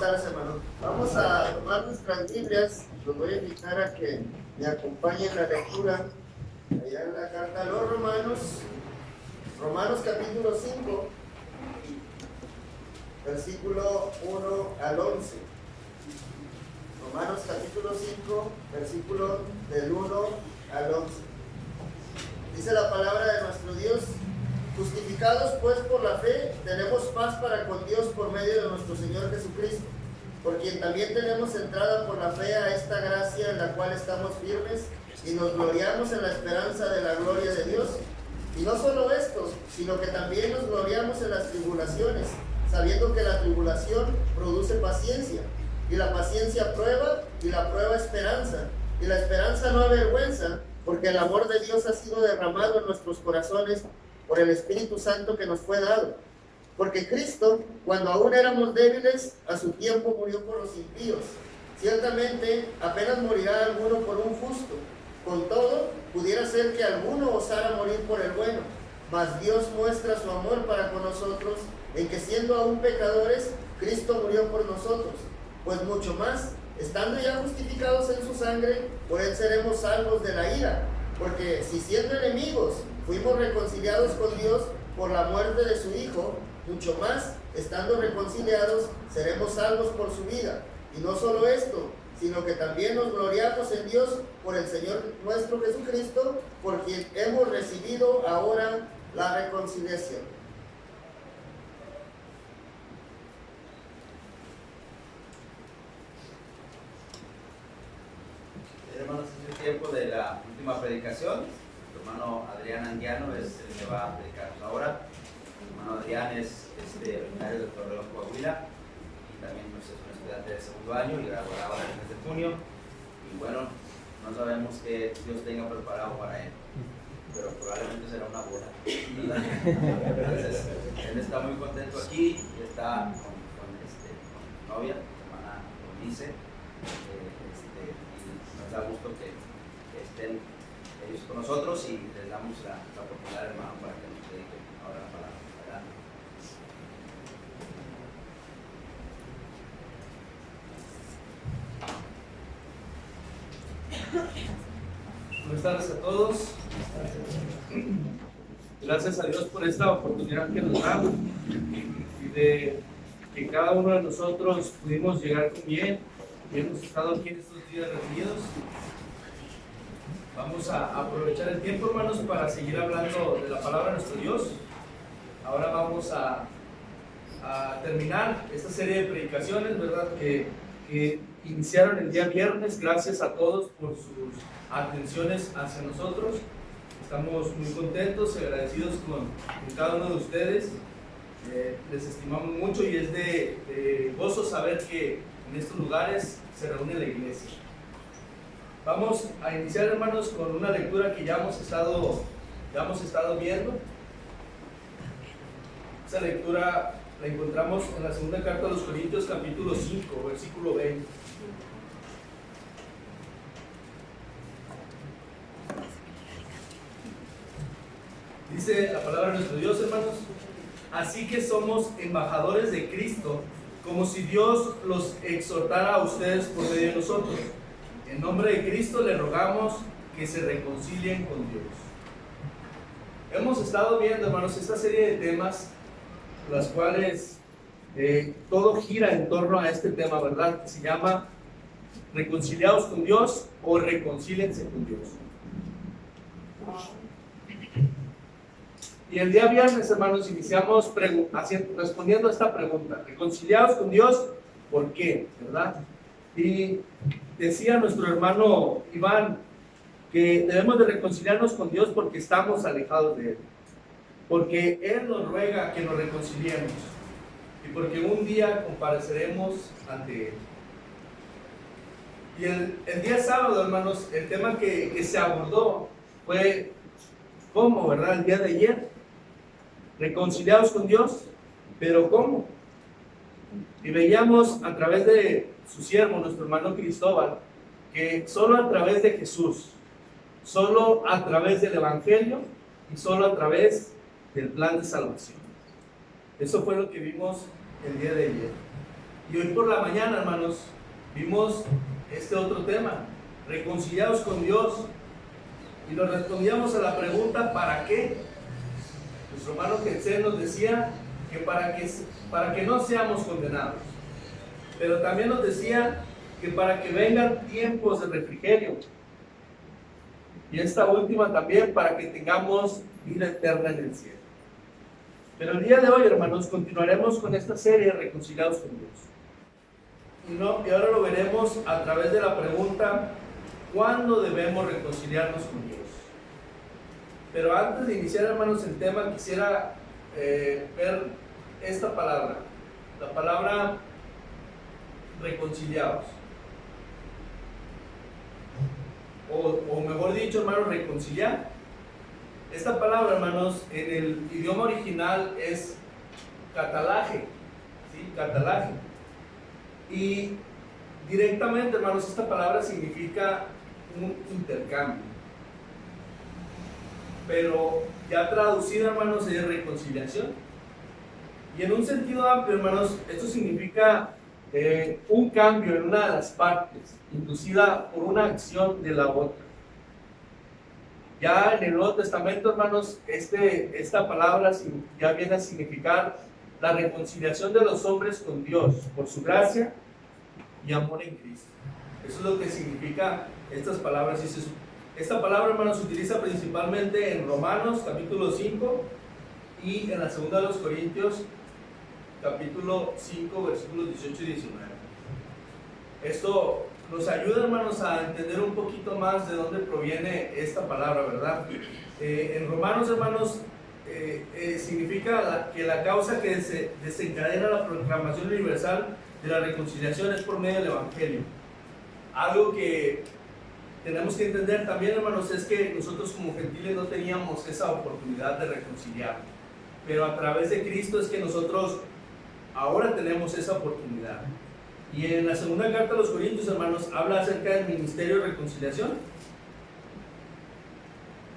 tardes, hermano. Vamos a tomar nuestras Biblias. Los voy a invitar a que me acompañen en la lectura. Allá en la carta a los Romanos, Romanos capítulo 5, versículo 1 al 11. Romanos capítulo 5, versículo del 1 al 11. Dice la palabra de nuestro Dios: justificados pues por la fe, tenemos paz para con Dios por medio de nuestro Señor Jesucristo, por quien también tenemos entrada por la fe a esta gracia en la cual estamos firmes y nos gloriamos en la esperanza de la gloria de Dios. Y no solo esto, sino que también nos gloriamos en las tribulaciones, sabiendo que la tribulación produce paciencia, y la paciencia prueba, y la prueba esperanza, y la esperanza no avergüenza, porque el amor de Dios ha sido derramado en nuestros corazones por el Espíritu Santo que nos fue dado. Porque Cristo, cuando aún éramos débiles, a su tiempo murió por los impíos. Ciertamente, apenas morirá alguno por un justo. Con todo, pudiera ser que alguno osara morir por el bueno. Mas Dios muestra su amor para con nosotros, en que siendo aún pecadores, Cristo murió por nosotros. Pues mucho más, estando ya justificados en su sangre, por él seremos salvos de la ira. Porque si siendo enemigos fuimos reconciliados con Dios por la muerte de su Hijo, mucho más, estando reconciliados, seremos salvos por su vida. Y no solo esto, sino que también nos gloriamos en Dios por el Señor nuestro Jesucristo, por quien hemos recibido ahora la reconciliación. Hermanos, es el tiempo de la última predicación. El hermano Adrián Anguiano es el que va a predicarnos ahora. El hermano Adrián es originario del Torreón, Coahuila, y también es un estudiante de segundo año y graduará ahora en el mes de junio. Y bueno, no sabemos qué Dios tenga preparado para él, pero probablemente será una boda, ¿verdad? Entonces, él está muy contento aquí y está con novia, hermana Eunice. Nos da gusto que estén ellos con nosotros y les damos la oportunidad, hermano, para que nos prediquen ahora la palabra. Buenas tardes a todos. Gracias a Dios por esta oportunidad que nos da y de que cada uno de nosotros pudimos llegar con bien y hemos estado aquí en estos días reunidos. Vamos a aprovechar el tiempo, hermanos, para seguir hablando de la palabra de nuestro Dios. Ahora vamos a terminar esta serie de predicaciones, ¿verdad? Que iniciaron el día viernes. Gracias a todos por sus atenciones hacia nosotros. Estamos muy contentos y agradecidos con cada uno de ustedes. Les estimamos mucho y es de gozo saber que en estos lugares se reúne la iglesia. Vamos a iniciar, hermanos, con una lectura que ya hemos estado viendo. Esa lectura la encontramos en la segunda carta a los Corintios, capítulo 5, versículo 20. Dice la palabra de nuestro Dios, hermanos: así que somos embajadores de Cristo, como si Dios los exhortara a ustedes por medio de nosotros. En nombre de Cristo le rogamos que se reconcilien con Dios. Hemos estado viendo, hermanos, esta serie de temas, las cuales todo gira en torno a este tema, ¿verdad? Que se llama reconciliados con Dios o reconcíliense con Dios. Y el día viernes, hermanos, iniciamos respondiendo a esta pregunta: reconciliados con Dios, ¿por qué? ¿Verdad? Y decía nuestro hermano Iván que debemos de reconciliarnos con Dios porque estamos alejados de Él, porque Él nos ruega que nos reconciliemos y porque un día compareceremos ante Él. Y el día sábado, hermanos, el tema que se abordó fue ¿cómo, verdad? El día de ayer, reconciliados con Dios, pero ¿cómo? Y veíamos a través de su siervo, nuestro hermano Cristóbal, que solo a través de Jesús, solo a través del Evangelio y solo a través del plan de salvación. Eso fue lo que vimos el día de ayer. Y hoy por la mañana, hermanos, vimos este otro tema, reconciliados con Dios. Y nos respondíamos a la pregunta, ¿para qué? Nuestro hermano Quetzal nos decía que para que no seamos condenados. Pero también nos decía que para que vengan tiempos de refrigerio. Y esta última también para que tengamos vida eterna en el cielo. Pero el día de hoy, hermanos, continuaremos con esta serie Reconciliados con Dios. Y ahora lo veremos a través de la pregunta, ¿cuándo debemos reconciliarnos con Dios? Pero antes de iniciar, hermanos, el tema, quisiera ver esta palabra, la palabra reconciliados. O mejor dicho, hermanos, reconciliar. Esta palabra, hermanos, en el idioma original es catalaje, ¿sí? Catalaje. Y directamente, hermanos, esta palabra significa un intercambio. Pero ya traducida, hermanos, es reconciliación. Y en un sentido amplio, hermanos, esto significa un cambio en una de las partes, inducida por una acción de la otra. Ya en el Nuevo Testamento, hermanos, esta palabra ya viene a significar la reconciliación de los hombres con Dios por su gracia y amor en Cristo. Eso es lo que significa estas palabras. Esta palabra, hermanos, se utiliza principalmente en Romanos capítulo 5 y en la segunda de los Corintios capítulo 5 versículos 18 y 19. Esto nos ayuda, hermanos, a entender un poquito más de dónde proviene esta palabra, ¿verdad? En Romanos, hermanos, significa que la causa que desencadena la proclamación universal de la reconciliación es por medio del Evangelio. Algo que tenemos que entender también, hermanos, es que nosotros como gentiles no teníamos esa oportunidad de reconciliar, pero a través de Cristo es que nosotros ahora tenemos esa oportunidad. Y en la segunda carta a los Corintios, hermanos, habla acerca del ministerio de reconciliación,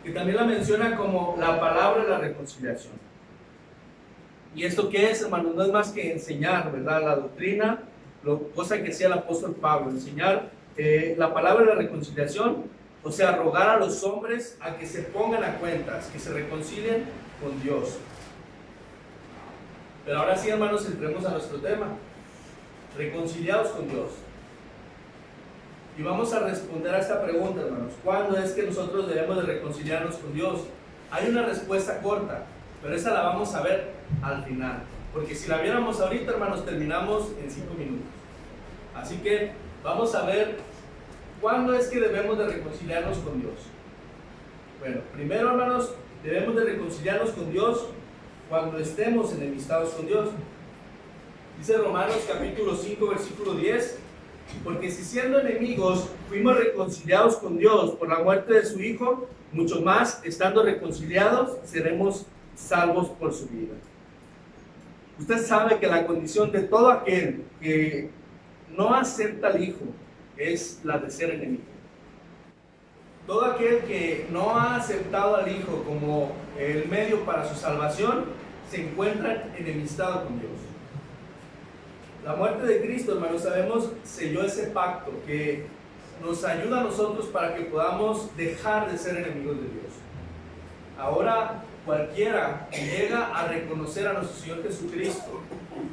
que también la menciona como la palabra de la reconciliación. ¿Y esto qué es, hermanos? No es más que enseñar, ¿verdad? La doctrina, cosa que hacía el apóstol Pablo, enseñar la palabra de la reconciliación, o sea, rogar a los hombres a que se pongan a cuentas, que se reconcilien con Dios. Pero ahora sí, hermanos, entremos a nuestro tema, reconciliados con Dios. Y vamos a responder a esta pregunta, hermanos, ¿cuándo es que nosotros debemos de reconciliarnos con Dios? Hay una respuesta corta, pero esa la vamos a ver al final, porque si la viéramos ahorita, hermanos, terminamos en 5 minutos. Así que vamos a ver cuándo es que debemos de reconciliarnos con Dios. Bueno, primero, hermanos, debemos de reconciliarnos con Dios cuando estemos enemistados con Dios. Dice Romanos capítulo 5 versículo 10, porque si siendo enemigos fuimos reconciliados con Dios por la muerte de su Hijo, mucho más estando reconciliados seremos salvos por su vida. Usted sabe que la condición de todo aquel que no acepta al Hijo es la de ser enemigo. Todo aquel que no ha aceptado al Hijo como el medio para su salvación se encuentra enemistado con Dios. La muerte de Cristo, hermanos, sabemos, selló ese pacto que nos ayuda a nosotros para que podamos dejar de ser enemigos de Dios. Ahora, cualquiera que llega a reconocer a nuestro Señor Jesucristo,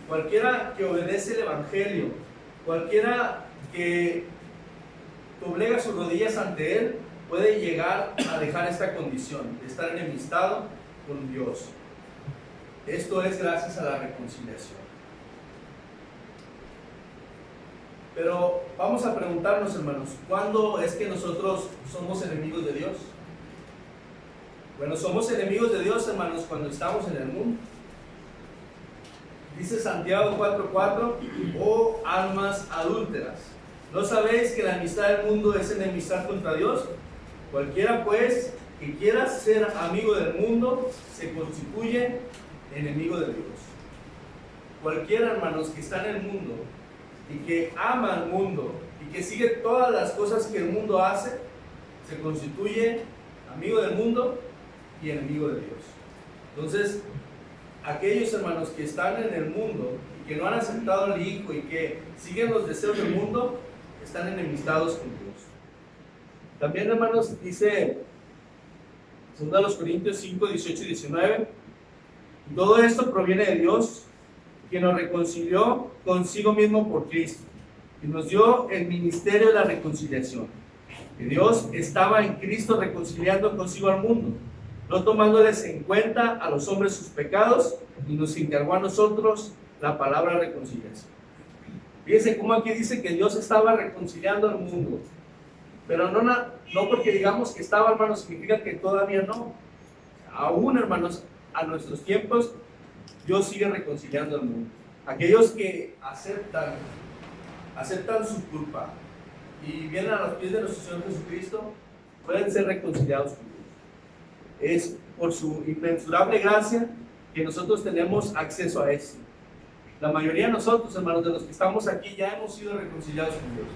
cualquiera que obedece el Evangelio, cualquiera que doblega sus rodillas ante Él, puede llegar a dejar esta condición de estar enemistado con Dios. Esto es gracias a la reconciliación. Pero vamos a preguntarnos, hermanos, ¿cuándo es que nosotros somos enemigos de Dios? Bueno, somos enemigos de Dios, hermanos, cuando estamos en el mundo. Dice Santiago 4:4, oh almas adúlteras, ¿no sabéis que la amistad del mundo es enemistad contra Dios? Cualquiera, pues, que quiera ser amigo del mundo, se constituye enemigo de Dios. Cualquiera, hermanos, que está en el mundo y que ama al mundo y que sigue todas las cosas que el mundo hace, se constituye amigo del mundo y enemigo de Dios. Entonces, aquellos, hermanos, que están en el mundo y que no han aceptado al Hijo y que siguen los deseos del mundo, están enemistados con Dios. También, hermanos, dice 2 Corintios 5, 18 y 19, todo esto proviene de Dios, quien nos reconcilió consigo mismo por Cristo y nos dio el ministerio de la reconciliación. Que Dios estaba en Cristo reconciliando consigo al mundo, no tomándoles en cuenta a los hombres sus pecados, y nos encargó a nosotros la palabra de reconciliación. Fíjense cómo aquí dice que Dios estaba reconciliando al mundo, pero no porque digamos que estaba, hermanos, significa que todavía no. Aún, hermanos, a nuestros tiempos, Dios sigue reconciliando al mundo. Aquellos que aceptan su culpa y vienen a los pies de nuestro Señor Jesucristo, pueden ser reconciliados con Dios. Es por su inmensurable gracia que nosotros tenemos acceso a eso. La mayoría de nosotros, hermanos, de los que estamos aquí, ya hemos sido reconciliados con Dios.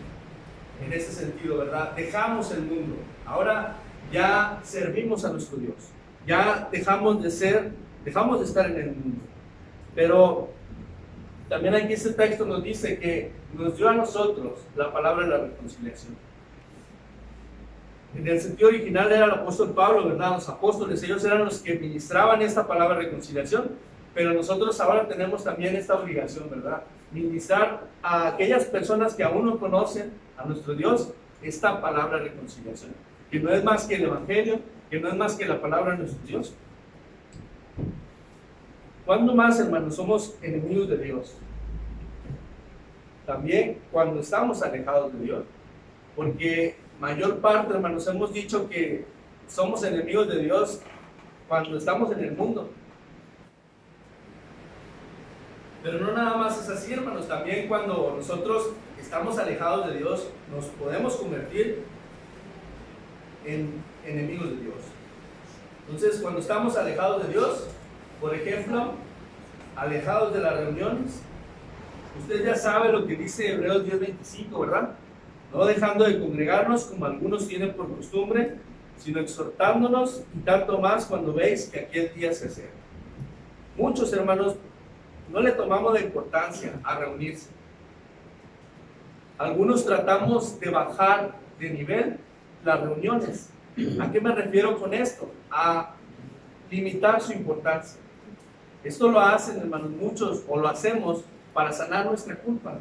En ese sentido, ¿verdad? Dejamos el mundo. Ahora ya servimos a nuestro Dios. Ya dejamos de estar en el mundo. Pero también aquí este texto nos dice que nos dio a nosotros la palabra de la reconciliación. En el sentido original era el apóstol Pablo, ¿verdad? Los apóstoles, ellos eran los que ministraban esta palabra de reconciliación, pero nosotros ahora tenemos también esta obligación, ¿verdad? Ministrar a aquellas personas que aún no conocen a nuestro Dios esta palabra de reconciliación, que no es más que el Evangelio, que no es más que la palabra de nuestro Dios. ¿Cuándo más, hermanos, somos enemigos de Dios? También cuando estamos alejados de Dios, porque mayor parte, hermanos, hemos dicho que somos enemigos de Dios cuando estamos en el mundo. Pero no nada más es así, hermanos, también cuando nosotros estamos alejados de Dios, nos podemos convertir en enemigos de Dios. Entonces, cuando estamos alejados de Dios, por ejemplo, alejados de las reuniones, usted ya sabe lo que dice Hebreos 10:25, ¿verdad? No dejando de congregarnos como algunos tienen por costumbre, sino exhortándonos, y tanto más cuando veis que aquel día se acerca. Muchos, hermanos, no le tomamos la importancia a reunirse. Algunos tratamos de bajar de nivel las reuniones. ¿A qué me refiero con esto? A limitar su importancia. Esto lo hacen, hermanos, muchos, o lo hacemos para sanar nuestra culpa.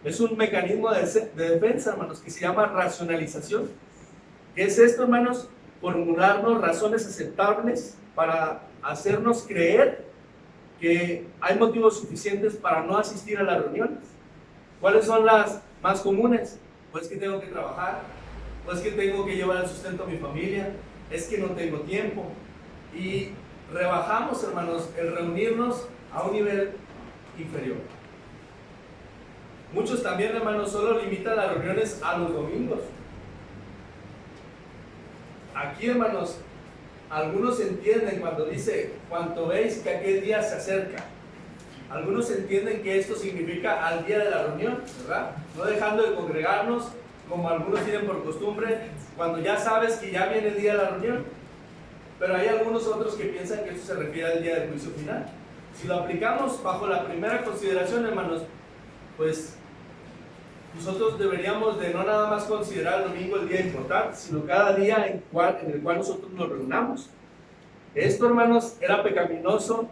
Es un mecanismo de defensa, hermanos, que se llama racionalización. ¿Qué es esto, hermanos? Formularnos razones aceptables para hacernos creer que hay motivos suficientes para no asistir a las reuniones. ¿Cuáles son las más comunes? Pues que tengo que trabajar, pues que tengo que llevar el sustento a mi familia, es que no tengo tiempo. Y rebajamos, hermanos, el reunirnos a un nivel inferior. Muchos también, hermanos, solo limitan las reuniones a los domingos. Aquí, hermanos, algunos entienden cuando dice, cuanto veis que aquel día se acerca. Algunos entienden que esto significa al día de la reunión, ¿verdad? No dejando de congregarnos, como algunos tienen por costumbre, cuando ya sabes que ya viene el día de la reunión. Pero hay algunos otros que piensan que esto se refiere al día del juicio final. Si lo aplicamos bajo la primera consideración, hermanos, pues nosotros deberíamos de no nada más considerar el domingo el día importante, sino cada día en el cual nosotros nos reunamos. Esto, hermanos, era pecaminoso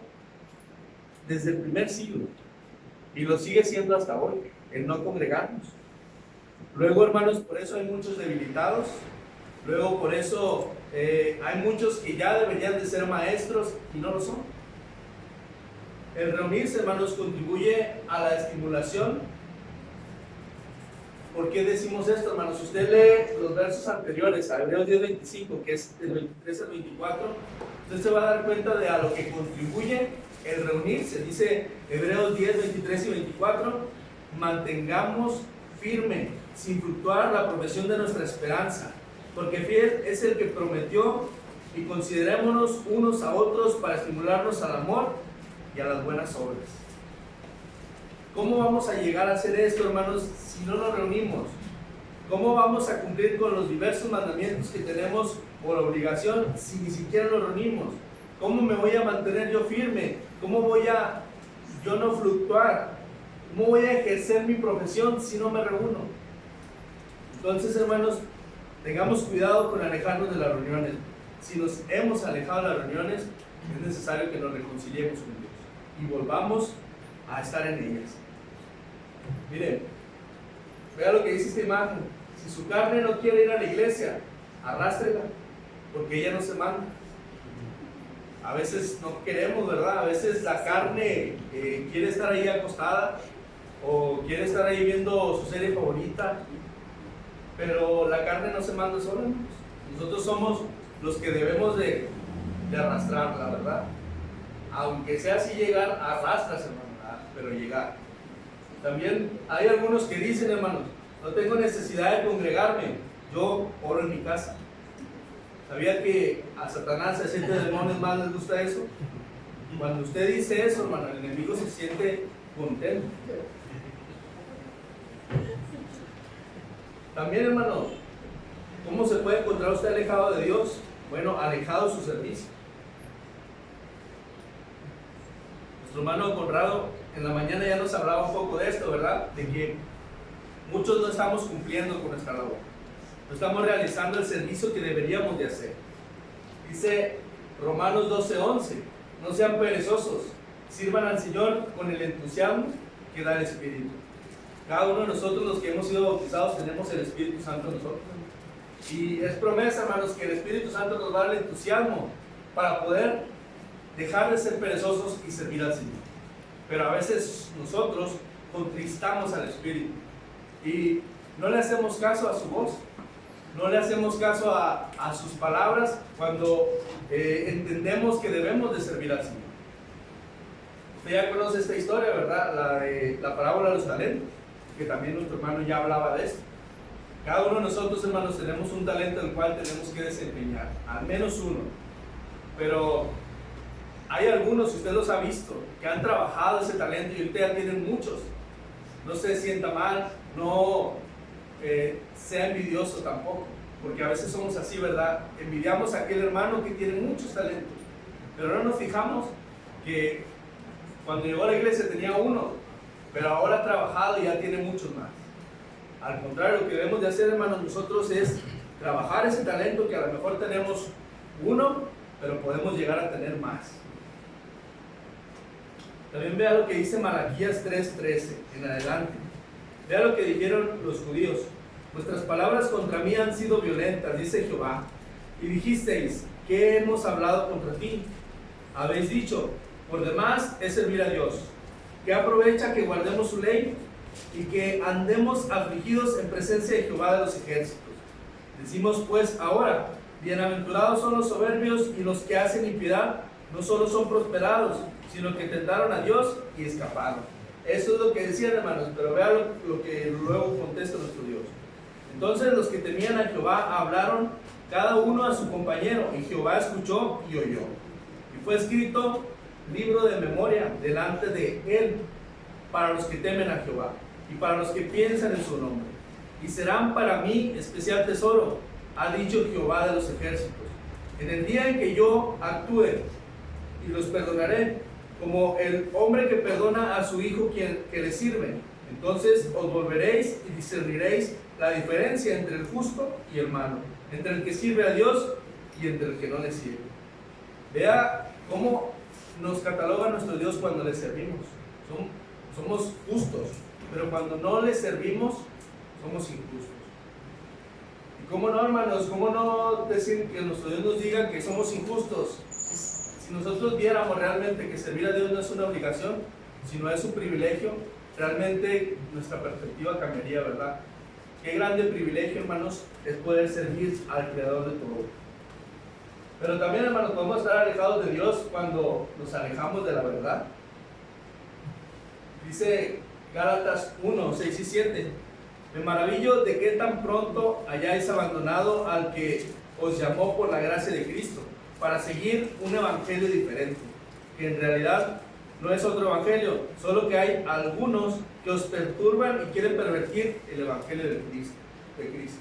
desde el primer siglo y lo sigue siendo hasta hoy, el no congregarnos. Luego, hermanos, por eso hay muchos debilitados. Luego, por eso hay muchos que ya deberían de ser maestros y no lo son. El reunirse, hermanos, contribuye a la estimulación. ¿Por qué decimos esto, hermanos? Si usted lee los versos anteriores, a Hebreos 10:25, que es del 23 al 24, usted se va a dar cuenta de a lo que contribuye el reunirse. Dice Hebreos 10:23 y 24, mantengamos firme, sin fluctuar, la profesión de nuestra esperanza, porque fiel es el que prometió, y considerémonos unos a otros para estimularnos al amor y a las buenas obras. ¿Cómo vamos a llegar a hacer esto, hermanos, si no nos reunimos? ¿Cómo vamos a cumplir con los diversos mandamientos que tenemos por obligación si ni siquiera nos reunimos? ¿Cómo me voy a mantener yo firme? ¿Cómo voy a yo no fluctuar ¿Cómo voy a ejercer mi profesión si no me reúno? Entonces, hermanos, tengamos cuidado con alejarnos de las reuniones. Si nos hemos alejado de las reuniones, es necesario que nos reconciliemos con Dios y volvamos a estar en ellas. Miren, vea lo que dice esta imagen. Si su carne no quiere ir a la iglesia, arrástrela, porque ella no se manda. A veces no queremos, ¿verdad? A veces la carne quiere estar ahí acostada o quiere estar ahí viendo su serie favorita, pero la carne no se manda sola, hermanos. Nosotros somos los que debemos de arrastrarla, ¿verdad? Aunque sea así llegar, arrastras, hermano, ¿verdad? Pero llegar. También hay algunos que dicen, hermanos, no tengo necesidad de congregarme, yo oro en mi casa. ¿Sabía que a Satanás y a 7 demonios más les gusta eso? Cuando usted dice eso, hermano, el enemigo se siente contento. También, hermano, ¿cómo se puede encontrar usted alejado de Dios? Bueno, alejado de su servicio. Nuestro hermano Conrado en la mañana ya nos hablaba un poco de esto, ¿verdad? De que muchos no estamos cumpliendo con nuestra labor. No estamos realizando el servicio que deberíamos de hacer. Dice Romanos 12:11, no sean perezosos, sirvan al Señor con el entusiasmo que da el Espíritu. Cada uno de nosotros, los que hemos sido bautizados, tenemos el Espíritu Santo en nosotros. Y es promesa, hermanos, que el Espíritu Santo nos va a dar el entusiasmo para poder dejar de ser perezosos y servir al Señor. Pero a veces nosotros contristamos al Espíritu y no le hacemos caso a su voz, no le hacemos caso a sus palabras cuando entendemos que debemos de servir al Señor. Usted ya conoce esta historia, ¿verdad? La de la parábola de los talentos, que también nuestro hermano ya hablaba de esto. Cada uno de nosotros, hermanos, tenemos un talento el cual tenemos que desempeñar, al menos uno. Pero hay algunos, si usted los ha visto, que han trabajado ese talento y ahorita ya tienen muchos. No se sienta mal, no sea envidioso tampoco, porque a veces somos así, ¿verdad? Envidiamos a aquel hermano que tiene muchos talentos, pero no nos fijamos que cuando llegó a la iglesia tenía uno, pero ahora ha trabajado y ya tiene muchos más. Al contrario, lo que debemos de hacer, hermanos, nosotros es trabajar ese talento que a lo mejor tenemos uno, pero podemos llegar a tener más. También vea lo que dice Malaquías 3:13 en adelante. Vea lo que dijeron los judíos. Vuestras palabras contra mí han sido violentas, dice Jehová. Y dijisteis, ¿qué hemos hablado contra ti? Habéis dicho, por demás es servir a Dios. ¿Qué aprovecha que guardemos su ley y que andemos afligidos en presencia de Jehová de los ejércitos? Decimos pues ahora, bienaventurados son los soberbios y los que hacen impiedad, no solo son prosperados, sino que tentaron a Dios y escaparon. Eso es lo que decían, hermanos, pero vean lo que luego contesta nuestro Dios. Entonces los que temían a Jehová hablaron cada uno a su compañero, y Jehová escuchó y oyó. Y fue escrito libro de memoria delante de él para los que temen a Jehová y para los que piensan en su nombre. Y serán para mí especial tesoro, ha dicho Jehová de los ejércitos. En el día en que yo actúe y los perdonaré, como el hombre que perdona a su hijo que le sirve, entonces os volveréis y discerniréis la diferencia entre el justo y el malo, entre el que sirve a Dios y entre el que no le sirve. Vea cómo nos cataloga nuestro Dios cuando le servimos. Somos justos, pero cuando no le servimos, somos injustos. ¿Y cómo no, hermanos? ¿Cómo no decir que nuestro Dios nos diga que somos injustos? Si nosotros viéramos realmente que servir a Dios no es una obligación, sino es un privilegio, realmente nuestra perspectiva cambiaría, ¿verdad? Qué grande privilegio, hermanos, es poder servir al Creador de todo. Pero también, hermanos, podemos estar alejados de Dios cuando nos alejamos de la verdad. Dice Gálatas 1, 6 y 7. Me maravillo de que tan pronto hayáis abandonado al que os llamó por la gracia de Cristo, para seguir un evangelio diferente, que en realidad no es otro evangelio, solo que hay algunos que os perturban y quieren pervertir el evangelio de Cristo.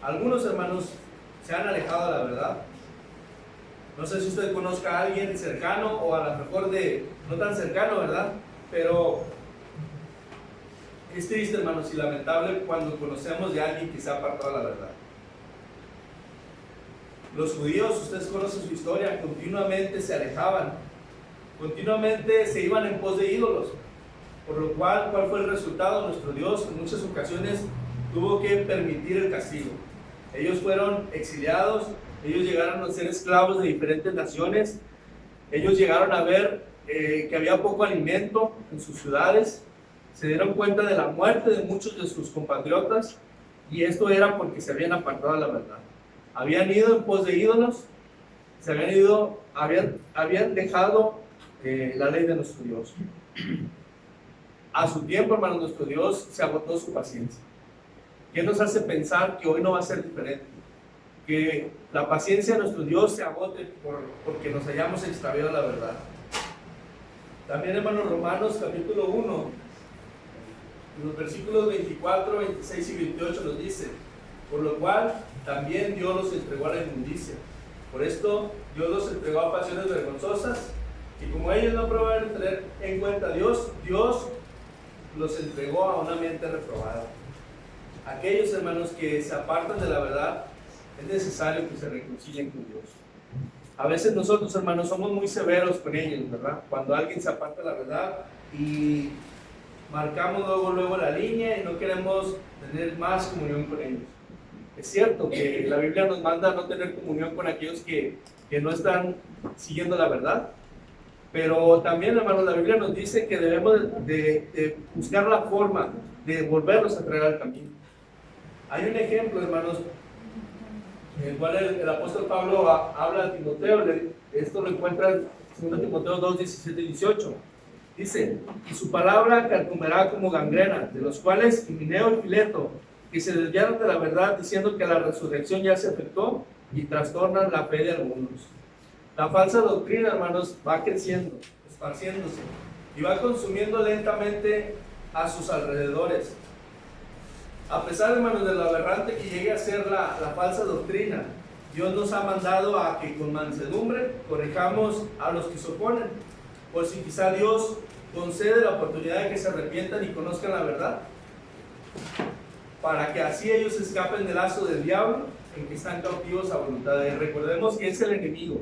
Algunos, hermanos, se han alejado de la verdad. No sé si usted conozca a alguien cercano o a lo mejor no tan cercano, ¿verdad? Pero Es triste, hermanos, y lamentable cuando conocemos de alguien que se ha apartado de la verdad. Los judíos, ustedes conocen su historia, continuamente se alejaban, continuamente se iban en pos de ídolos, por lo cual, ¿cuál fue el resultado? Nuestro Dios en muchas ocasiones tuvo que permitir el castigo. Ellos fueron exiliados, ellos llegaron a ser esclavos de diferentes naciones, ellos llegaron a ver que había poco alimento en sus ciudades, se dieron cuenta de la muerte de muchos de sus compatriotas, y esto era porque se habían apartado de la verdad. Habían ido en pos de ídolos, habían dejado la ley de nuestro Dios. A su tiempo, hermanos, nuestro Dios se agotó su paciencia. ¿Qué nos hace pensar que hoy no va a ser diferente? Que la paciencia de nuestro Dios se agote porque nos hayamos extraviado la verdad. También, hermanos, Romanos capítulo 1, los versículos 24, 26 y 28 nos dice: por lo cual también Dios los entregó a la inmundicia. Por esto Dios los entregó a pasiones vergonzosas, y como ellos no probaron tener en cuenta a Dios, Dios los entregó a una mente reprobada. Aquellos, hermanos, que se apartan de la verdad, es necesario que se reconcilien con Dios. A veces nosotros, hermanos, somos muy severos con ellos, ¿verdad? Cuando alguien se aparta de la verdad y marcamos luego la línea y no queremos tener más comunión con ellos. Es cierto que la Biblia nos manda a no tener comunión con aquellos que no están siguiendo la verdad, pero también, hermanos, la Biblia nos dice que debemos de buscar la forma de volverlos a traer al camino. Hay un ejemplo, hermanos, en el cual el apóstol Pablo habla a Timoteo. Esto lo encuentra en 2 Timoteo 2, 17 y 18. Dice: y su palabra carcomerá como gangrena, de los cuales Himeneo y Fileto, que se desviaron de la verdad, diciendo que la resurrección ya se efectuó, y trastornan la fe de algunos. La falsa doctrina, hermanos, va creciendo, esparciéndose, y va consumiendo lentamente a sus alrededores. A pesar, hermanos, de lo aberrante que llegue a ser la falsa doctrina, Dios nos ha mandado a que con mansedumbre corrijamos a los que se oponen, por si quizá Dios concede la oportunidad de que se arrepientan y conozcan la verdad, para que así ellos escapen del lazo del diablo en que están cautivos a voluntad de él. Recordemos que es el enemigo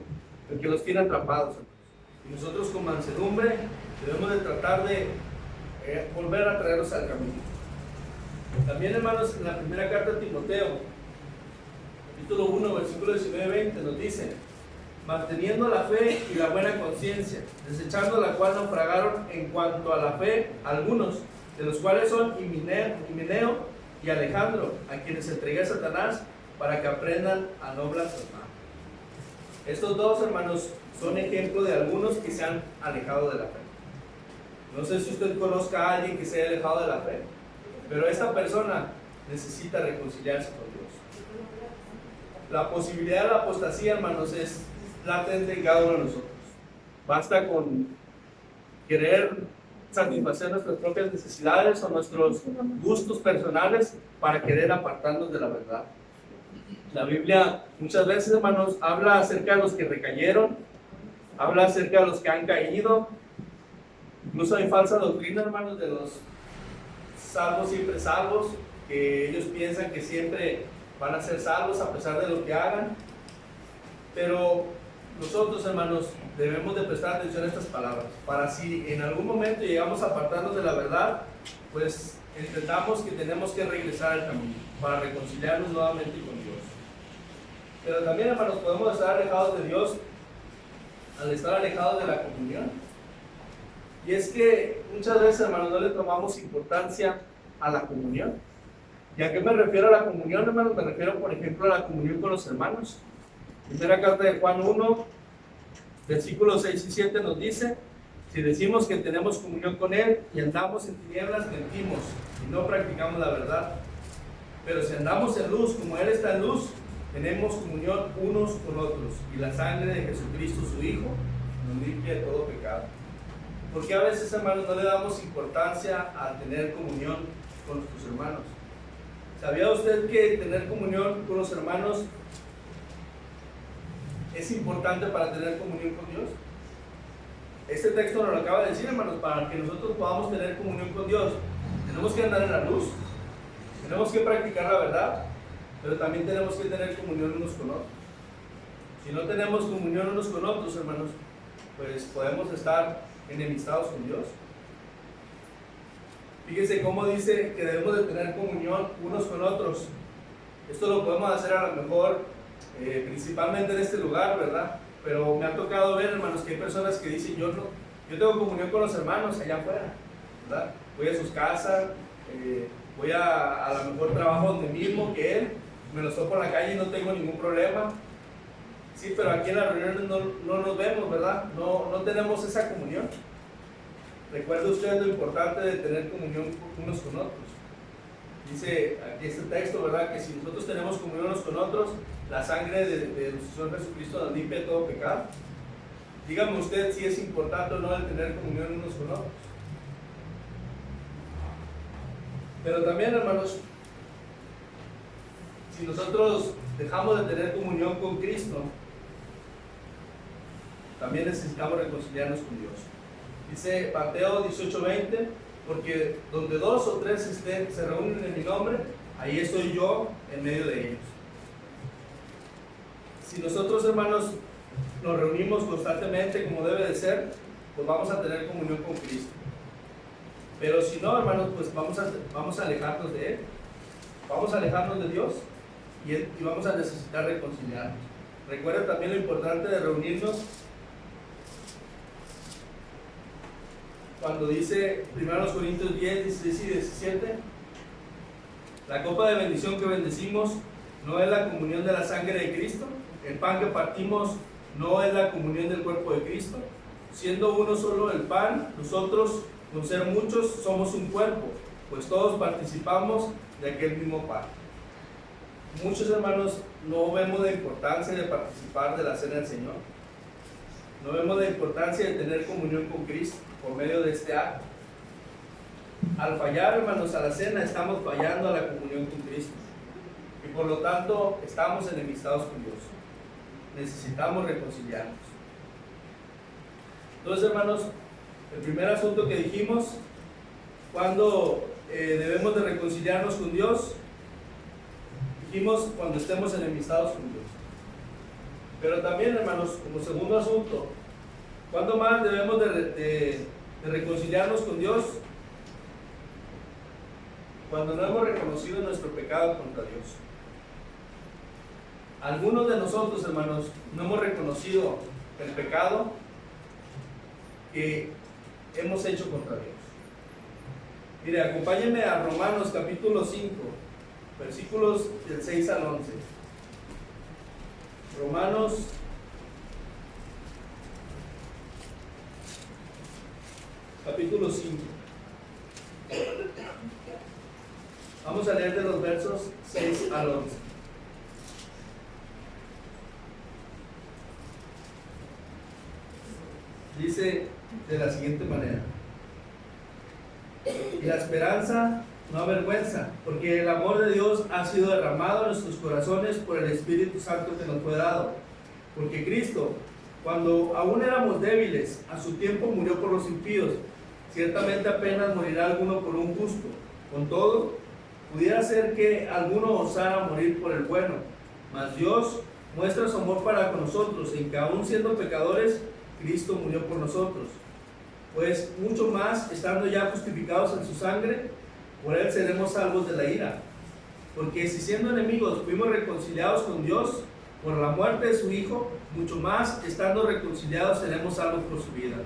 el que los tiene atrapados, y nosotros con mansedumbre debemos de tratar de volver a traerlos al camino. También, hermanos, en la primera carta de Timoteo, capítulo 1, versículo 19 y 20, nos dice: manteniendo la fe y la buena conciencia, desechando la cual naufragaron en cuanto a la fe algunos, de los cuales son Himeneo y Alejandro, a quienes entregué a Satanás para que aprendan a no blasfemar. Estos dos, hermanos, son ejemplo de algunos que se han alejado de la fe. No sé si usted conozca a alguien que se haya alejado de la fe, pero esta persona necesita reconciliarse con Dios. La posibilidad de la apostasía, hermanos, es latente en cada uno de nosotros. Basta con querer satisfacer nuestras propias necesidades o nuestros gustos personales para querer apartarnos de la verdad. La Biblia muchas veces, hermanos, habla acerca de los que recayeron, habla acerca de los que han caído. Incluso hay falsa doctrina, hermanos, de los salvos siempre salvos, que ellos piensan que siempre van a ser salvos a pesar de lo que hagan. Pero nosotros, hermanos, debemos de prestar atención a estas palabras, para si en algún momento llegamos a apartarnos de la verdad, pues entendamos que tenemos que regresar al camino para reconciliarnos nuevamente con Dios. Pero también, hermanos, podemos estar alejados de Dios al estar alejados de la comunión. Y es que muchas veces, hermanos, no le tomamos importancia a la comunión. ¿Y a qué me refiero a la comunión, hermanos? Me refiero, por ejemplo, a la comunión con los hermanos. Primera carta de Juan 1, versículos 6 y 7 nos dice: si decimos que tenemos comunión con Él y andamos en tinieblas, mentimos y no practicamos la verdad. Pero si andamos en luz, como Él está en luz, tenemos comunión unos con otros, y la sangre de Jesucristo, su Hijo, nos limpia de todo pecado. Porque a veces, hermanos, no le damos importancia a tener comunión con nuestros hermanos. ¿Sabía usted que tener comunión con los hermanos es importante para tener comunión con Dios? Este texto nos lo acaba de decir, hermanos, para que nosotros podamos tener comunión con Dios. Tenemos que andar en la luz, tenemos que practicar la verdad, pero también tenemos que tener comunión unos con otros. Si no tenemos comunión unos con otros, hermanos, pues podemos estar enemistados con Dios. Fíjense cómo dice que debemos de tener comunión unos con otros. Esto lo podemos hacer a lo mejor principalmente en este lugar, ¿verdad? Pero me ha tocado ver, hermanos, que hay personas que dicen, yo tengo comunión con los hermanos allá afuera, ¿verdad? Voy a sus casas, voy a lo mejor trabajo donde mismo que él, me los topo en la calle y no tengo ningún problema. Sí, pero aquí en las reuniones no nos vemos, ¿verdad? No tenemos esa comunión. Recuerde usted lo importante de tener comunión unos con otros. Dice aquí este texto, ¿verdad? Que si nosotros tenemos comunión unos con otros, la sangre de nuestro Señor Jesucristo nos limpia de todo pecado. Dígame usted si es importante o no el tener comunión unos con otros. Pero también, hermanos, si nosotros dejamos de tener comunión con Cristo, también necesitamos reconciliarnos con Dios. Dice Mateo 18:20, porque donde 2 o 3 se reúnen en mi nombre, ahí estoy yo en medio de ellos. Si nosotros, hermanos, nos reunimos constantemente como debe de ser, pues vamos a tener comunión con Cristo. Pero si no, hermanos, pues vamos a alejarnos de Él, vamos a alejarnos de Dios y vamos a necesitar reconciliarnos. Recuerden también lo importante de reunirnos cuando dice 1 Corintios 10, 16 y 17, la copa de bendición que bendecimos no es la comunión de la sangre de Cristo, el pan que partimos no es la comunión del cuerpo de Cristo, siendo uno solo el pan, nosotros, con ser muchos, somos un cuerpo, pues todos participamos de aquel mismo pan. Muchos hermanos no vemos la importancia de participar de la cena del Señor, no vemos la importancia de tener comunión con Cristo por medio de este acto. Al fallar, hermanos, a la cena, estamos fallando a la comunión con Cristo y por lo tanto estamos enemistados con Dios. Necesitamos reconciliarnos. Entonces, hermanos, el primer asunto que dijimos, cuando debemos de reconciliarnos con Dios, dijimos cuando estemos enemistados con Dios. Pero también, hermanos, como segundo asunto, ¿cuándo más debemos de reconciliarnos con Dios? Cuando no hemos reconocido nuestro pecado contra Dios. Algunos de nosotros, hermanos, no hemos reconocido el pecado que hemos hecho contra Dios. Mire, acompáñenme a Romanos capítulo 5, versículos del 6 al 11. Romanos capítulo 5. Vamos a leer de los versos 6 al 11. Dice de la siguiente manera: y la esperanza no avergüenza, porque el amor de Dios ha sido derramado en nuestros corazones por el Espíritu Santo que nos fue dado. Porque Cristo, cuando aún éramos débiles, a su tiempo murió por los impíos. Ciertamente apenas morirá alguno por un justo. Con todo, pudiera ser que alguno osara morir por el bueno. Mas Dios muestra su amor para con nosotros, en que aún siendo pecadores, Cristo murió por nosotros. Pues mucho más, estando ya justificados en su sangre, por él seremos salvos de la ira. Porque si siendo enemigos fuimos reconciliados con Dios por la muerte de su Hijo, mucho más, estando reconciliados, seremos salvos por su vida.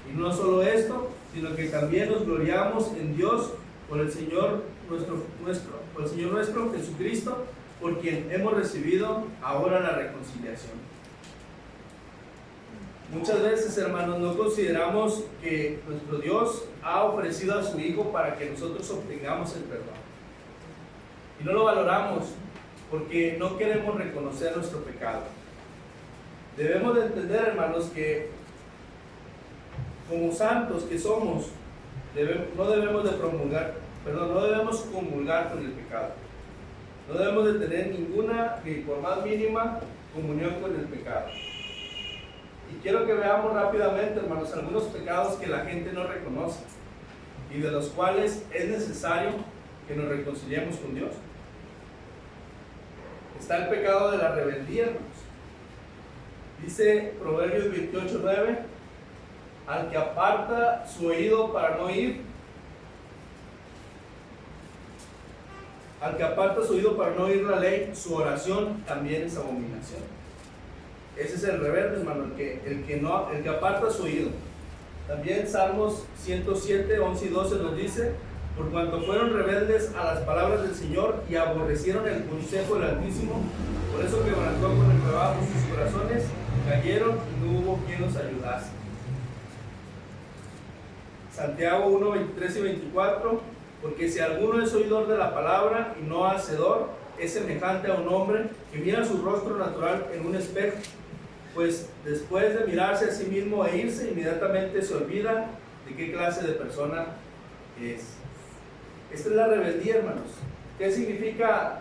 Y no solo esto, sino que también nos gloriamos en Dios por el Señor nuestro Jesucristo, por quien hemos recibido ahora la reconciliación. Muchas veces, hermanos, no consideramos que nuestro Dios ha ofrecido a su Hijo para que nosotros obtengamos el perdón. Y no lo valoramos porque no queremos reconocer nuestro pecado. Debemos de entender, hermanos, que como santos que somos, no debemos comulgar con el pecado. No debemos de tener ninguna, ni por más mínima, comunión con el pecado. Y quiero que veamos rápidamente, hermanos, algunos pecados que la gente no reconoce. y de los cuales es necesario que nos reconciliemos con Dios. Está el pecado de la rebeldía, hermanos. Dice Proverbios 28:9, al que aparta su oído para no oír, al que aparta su oído para no oír la ley, su oración también es abominación. Ese es el rebelde, hermano, el que aparta su oído. También Salmos 107, 11 y 12 nos dice, por cuanto fueron rebeldes a las palabras del Señor y aborrecieron el consejo del Altísimo, por eso quebrantó con el trabajo sus corazones, cayeron y no hubo quien los ayudase. Santiago 1, 23 y 24, porque si alguno es oidor de la palabra y no hacedor, es semejante a un hombre que mira su rostro natural en un espejo, pues después de mirarse a sí mismo e irse, inmediatamente se olvida de qué clase de persona es. Esta es la rebeldía, hermanos. ¿Qué significa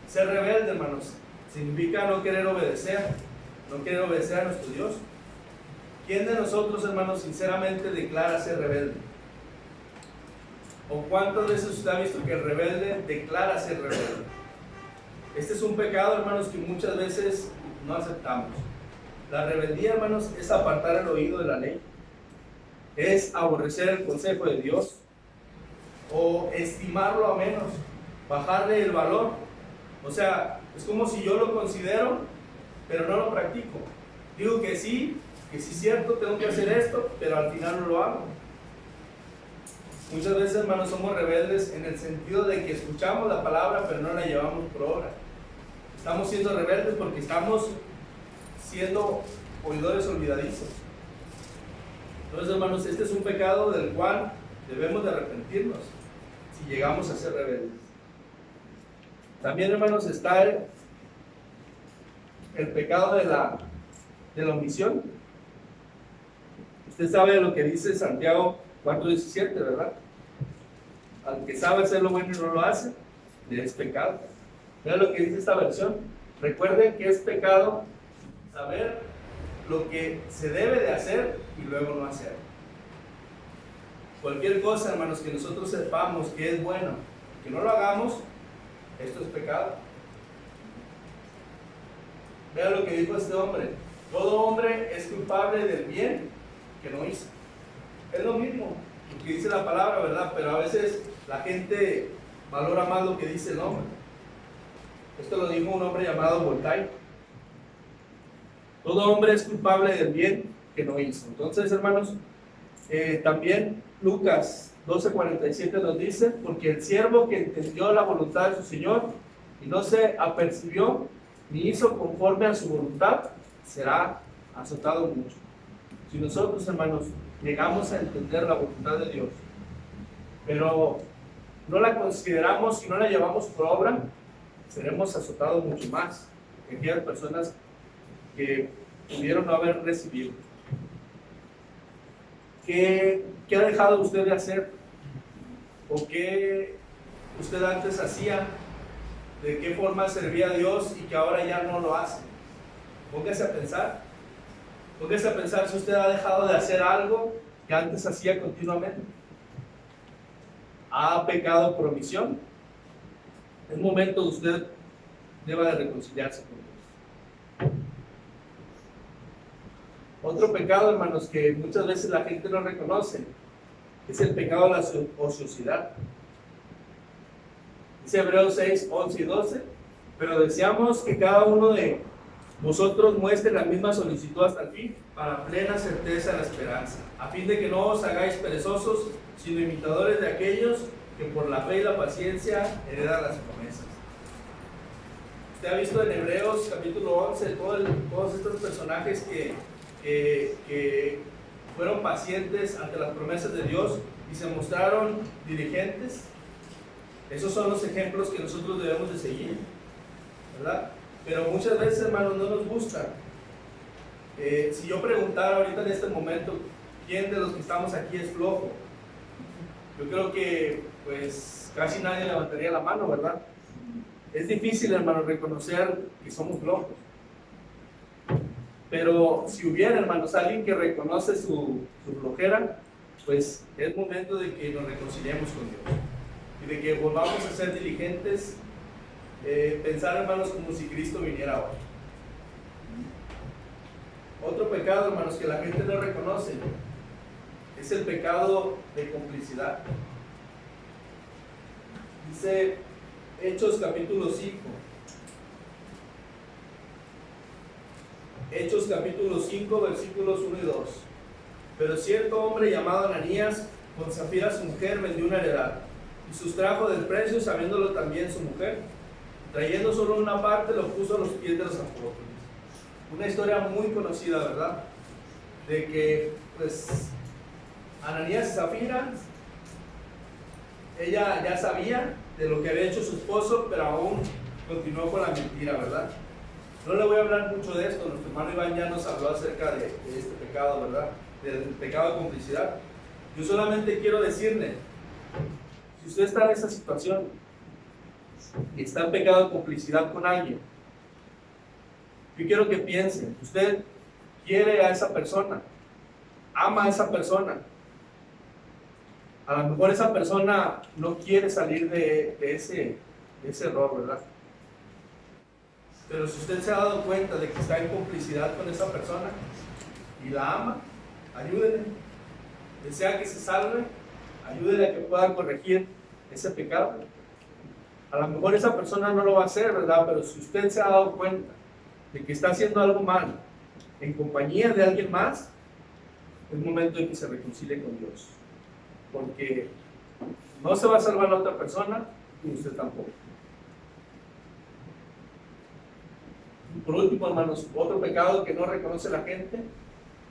ser rebelde, hermanos? Significa no querer obedecer a nuestro Dios. ¿Quién de nosotros, hermanos, sinceramente declara ser rebelde? ¿O cuántas veces usted ha visto que el rebelde declara ser rebelde? Este es un pecado, hermanos, que muchas veces no aceptamos. La rebeldía, hermanos, es apartar el oído de la ley, es aborrecer el consejo de Dios, o estimarlo a menos, bajarle el valor. O sea, es como si yo lo considero, pero no lo practico. Digo que sí es cierto, tengo que hacer esto, pero al final no lo hago. Muchas veces, hermanos, somos rebeldes en el sentido de que escuchamos la palabra, pero no la llevamos por obra. Estamos siendo rebeldes porque estamos siendo oidores olvidadizos. Entonces, hermanos, este es un pecado del cual debemos de arrepentirnos si llegamos a ser rebeldes. También, hermanos, está el pecado de la omisión. Usted sabe lo que dice Santiago 4:17, ¿verdad? Al que sabe hacer lo bueno y no lo hace, le es pecado. Vean lo que dice esta versión. Recuerden que es pecado saber lo que se debe de hacer y luego no hacer. Cualquier cosa, hermanos, que nosotros sepamos que es bueno, que no lo hagamos, esto es pecado. Vean lo que dijo este hombre. Todo hombre es culpable del bien que no hizo. Es lo mismo que dice la palabra, ¿verdad? Pero a veces la gente valora más lo que dice el hombre. Esto lo dijo un hombre llamado Voltaire. Todo hombre es culpable del bien que no hizo. Entonces, hermanos, también Lucas 12:47 nos dice, porque el siervo que entendió la voluntad de su Señor y no se apercibió ni hizo conforme a su voluntad, será azotado mucho. Si nosotros, hermanos, llegamos a entender la voluntad de Dios, pero no la consideramos y no la llevamos por obra, seremos azotados mucho más que aquellas personas que pudieron no haber recibido. ¿Qué ha dejado usted de hacer? ¿O qué usted antes hacía? ¿De qué forma servía a Dios y que ahora ya no lo hace? Póngase a pensar. Póngase a pensar si usted ha dejado de hacer algo que antes hacía continuamente. ¿Ha pecado por omisión? Es momento de usted deba de reconciliarse con Dios. Otro pecado, hermanos, que muchas veces la gente no reconoce, es el pecado de la ociosidad. Dice Hebreos 6, 11 y 12, pero deseamos que cada uno de vosotros muestre la misma solicitud hasta el fin, para plena certeza de la esperanza, a fin de que no os hagáis perezosos, sino imitadores de aquellos que por la fe y la paciencia heredan las promesas. Usted ha visto en Hebreos capítulo 11 todos estos personajes que fueron pacientes ante las promesas de Dios y se mostraron diligentes. Esos son los ejemplos que nosotros debemos de seguir, ¿verdad? Pero muchas veces, hermanos, no nos gusta. Si yo preguntara ahorita en este momento quién de los que estamos aquí es flojo, yo creo que pues casi nadie levantaría la mano, ¿verdad? Es difícil, hermano, reconocer que somos flojos. Pero si hubiera, hermanos, alguien que reconoce su flojera, pues es momento de que nos reconciliemos con Dios y de que volvamos a ser diligentes, pensar, hermanos, como si Cristo viniera hoy. Otro pecado, hermanos, que la gente no reconoce es el pecado de complicidad. Dice Hechos capítulo 5. Hechos capítulo 5, versículos 1 y 2. Pero cierto hombre llamado Ananías, con Zafira su mujer, vendió una heredad y sustrajo del precio, sabiéndolo también su mujer. Trayendo solo una parte, lo puso a los pies de los apóstoles. Una historia muy conocida, ¿verdad? De que, pues, Ananías y Zafira, ella ya sabía de lo que había hecho su esposo, pero aún continuó con la mentira, ¿verdad? No le voy a hablar mucho de esto, nuestro hermano Iván ya nos habló acerca de este pecado, ¿verdad? Del pecado de complicidad. Yo solamente quiero decirle, si usted está en esa situación y está en pecado de complicidad con alguien, yo quiero que piense, usted quiere a esa persona, ama a esa persona. A lo mejor esa persona no quiere salir de ese error, ¿verdad? Pero si usted se ha dado cuenta de que está en complicidad con esa persona y la ama, ayúdele. Desea que se salve, ayúdele a que pueda corregir ese pecado. A lo mejor esa persona no lo va a hacer, ¿verdad? Pero si usted se ha dado cuenta de que está haciendo algo mal en compañía de alguien más, es momento de que se reconcilie con Dios. Porque no se va a salvar la otra persona y usted tampoco. Y por último, hermanos, otro pecado que no reconoce la gente.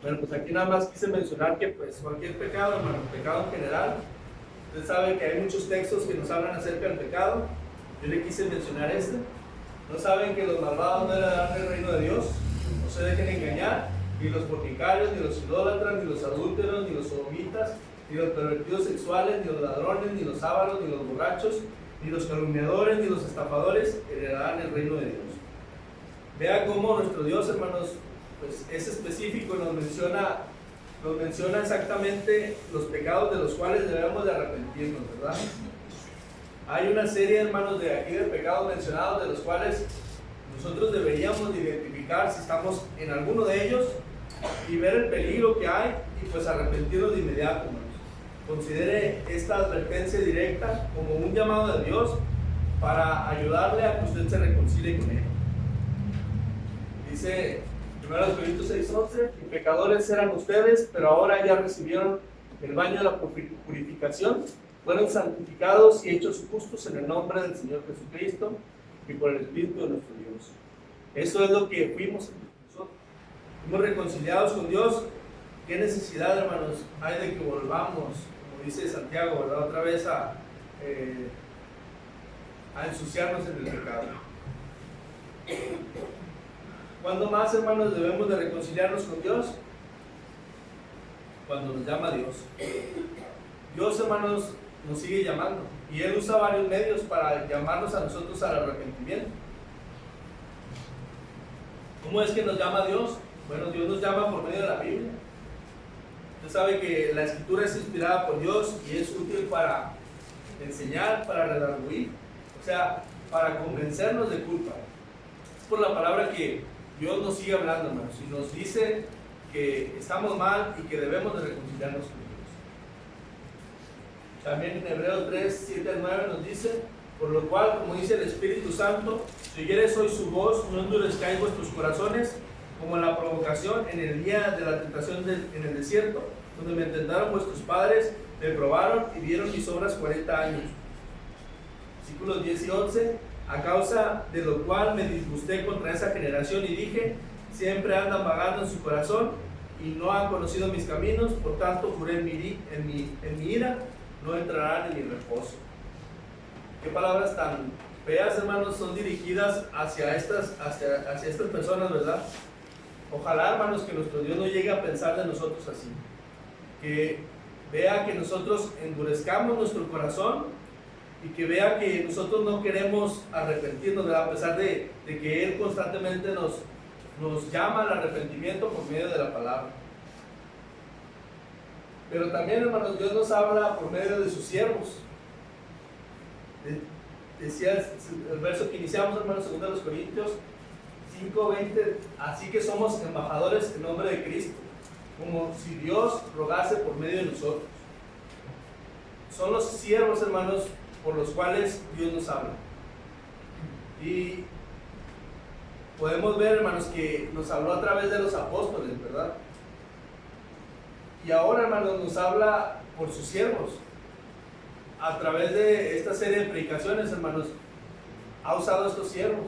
Bueno, pues aquí nada más quise mencionar que pues cualquier pecado, hermano, pecado en general, usted sabe que hay muchos textos que nos hablan acerca del pecado. Yo le quise mencionar este. No saben que los malvados no heredarán el reino de Dios. No se dejen engañar, ni los fornicarios, ni los idólatras, ni los adúlteros, ni los sodomitas, ni los pervertidos sexuales, ni los ladrones, ni los ávaros, ni los borrachos, ni los calumniadores, ni los estafadores heredarán el reino de Dios. Vea cómo nuestro Dios, hermanos, pues es específico, nos menciona exactamente los pecados de los cuales debemos de arrepentirnos, ¿verdad? Hay una serie, hermanos, de aquí de pecados mencionados, de los cuales nosotros deberíamos de identificar si estamos en alguno de ellos y ver el peligro que hay y pues arrepentirnos de inmediato, hermanos. Considere esta advertencia directa como un llamado de Dios para ayudarle a que usted se reconcilie con Él. Dice 1 Corintios 6:11, y pecadores eran ustedes, pero ahora ya recibieron el baño de la purificación, fueron santificados y hechos justos en el nombre del Señor Jesucristo y por el Espíritu de nuestro Dios. Eso es lo que fuimos nosotros. Fuimos reconciliados con Dios. ¿Qué necesidad, hermanos, hay de que volvamos, como dice Santiago, ¿verdad? Otra vez a ensuciarnos en el pecado? ¿Cuándo más, hermanos, debemos de reconciliarnos con Dios? Cuando nos llama Dios. Dios, hermanos, nos sigue llamando y Él usa varios medios para llamarnos a nosotros al arrepentimiento. ¿Cómo es que nos llama Dios? Bueno, Dios nos llama por medio de la Biblia. Usted sabe que la Escritura es inspirada por Dios y es útil para enseñar, para redarguir, o sea, para convencernos de culpa. Es por la palabra que Dios nos sigue hablando, hermanos, y nos dice que estamos mal y que debemos de reconciliarnos con Dios. También en Hebreos 3, 7 al 9 nos dice, por lo cual, como dice el Espíritu Santo, si oyeres hoy su voz, no endurezcáis vuestros corazones, como en la provocación en el día de la tentación en el desierto, donde me tentaron vuestros padres, me probaron y vieron mis obras 40 años. Versículos 10 y 11, a causa de lo cual me disgusté contra esa generación y dije, siempre andan vagando en su corazón y no han conocido mis caminos, por tanto juré en mi ira, no entrarán en mi reposo. Qué palabras tan feas, hermanos, son dirigidas hacia estas personas, ¿verdad? Ojalá, hermanos, que nuestro Dios no llegue a pensar de nosotros así, que vea que nosotros endurezcamos nuestro corazón y que vea que nosotros no queremos arrepentirnos, ¿verdad? A pesar de que Él constantemente nos llama al arrepentimiento por medio de la palabra. Pero también, hermanos, Dios nos habla por medio de sus siervos. Decía el verso que iniciamos, hermanos, 2 Corintios 5:20, así que somos embajadores en nombre de Cristo, como si Dios rogase por medio de nosotros. Son los siervos, hermanos, por los cuales Dios nos habla. Y podemos ver, hermanos, que nos habló a través de los apóstoles, ¿verdad? Y ahora, hermanos, nos habla por sus siervos. A través de esta serie de predicaciones, hermanos, ha usado a estos siervos.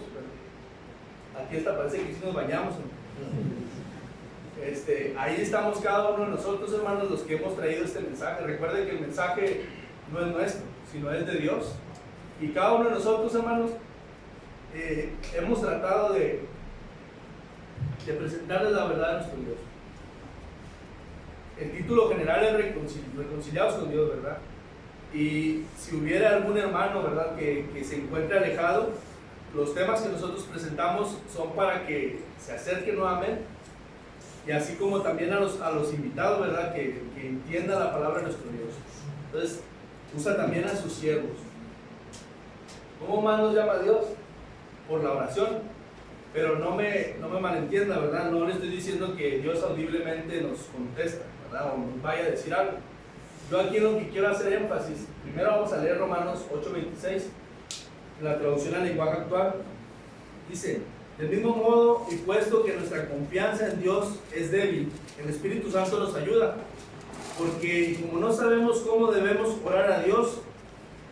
Aquí está, parece que sí nos bañamos, ahí estamos cada uno de nosotros, hermanos, los que hemos traído este mensaje. Recuerden que el mensaje no es nuestro, sino es de Dios. Y cada uno de nosotros, hermanos, hemos tratado de presentarles la verdad de nuestro Dios. El título general es reconciliados con Dios, ¿verdad? Y si hubiera algún hermano, ¿verdad?, que se encuentre alejado, los temas que nosotros presentamos son para que se acerque nuevamente, y así como también a los invitados, ¿verdad?, que entiendan la palabra de nuestro Dios. Entonces, usa también a sus siervos. ¿Cómo más nos llama Dios? Por la oración. Pero no me malentienda, ¿verdad? No le estoy diciendo que Dios audiblemente nos contesta, ¿verdad?, o nos vaya a decir algo. Yo aquí lo que quiero hacer énfasis, primero vamos a leer Romanos 8:26, la traducción al lenguaje actual. Dice: del mismo modo, y puesto que nuestra confianza en Dios es débil, el Espíritu Santo nos ayuda, porque como no sabemos cómo debemos orar a Dios,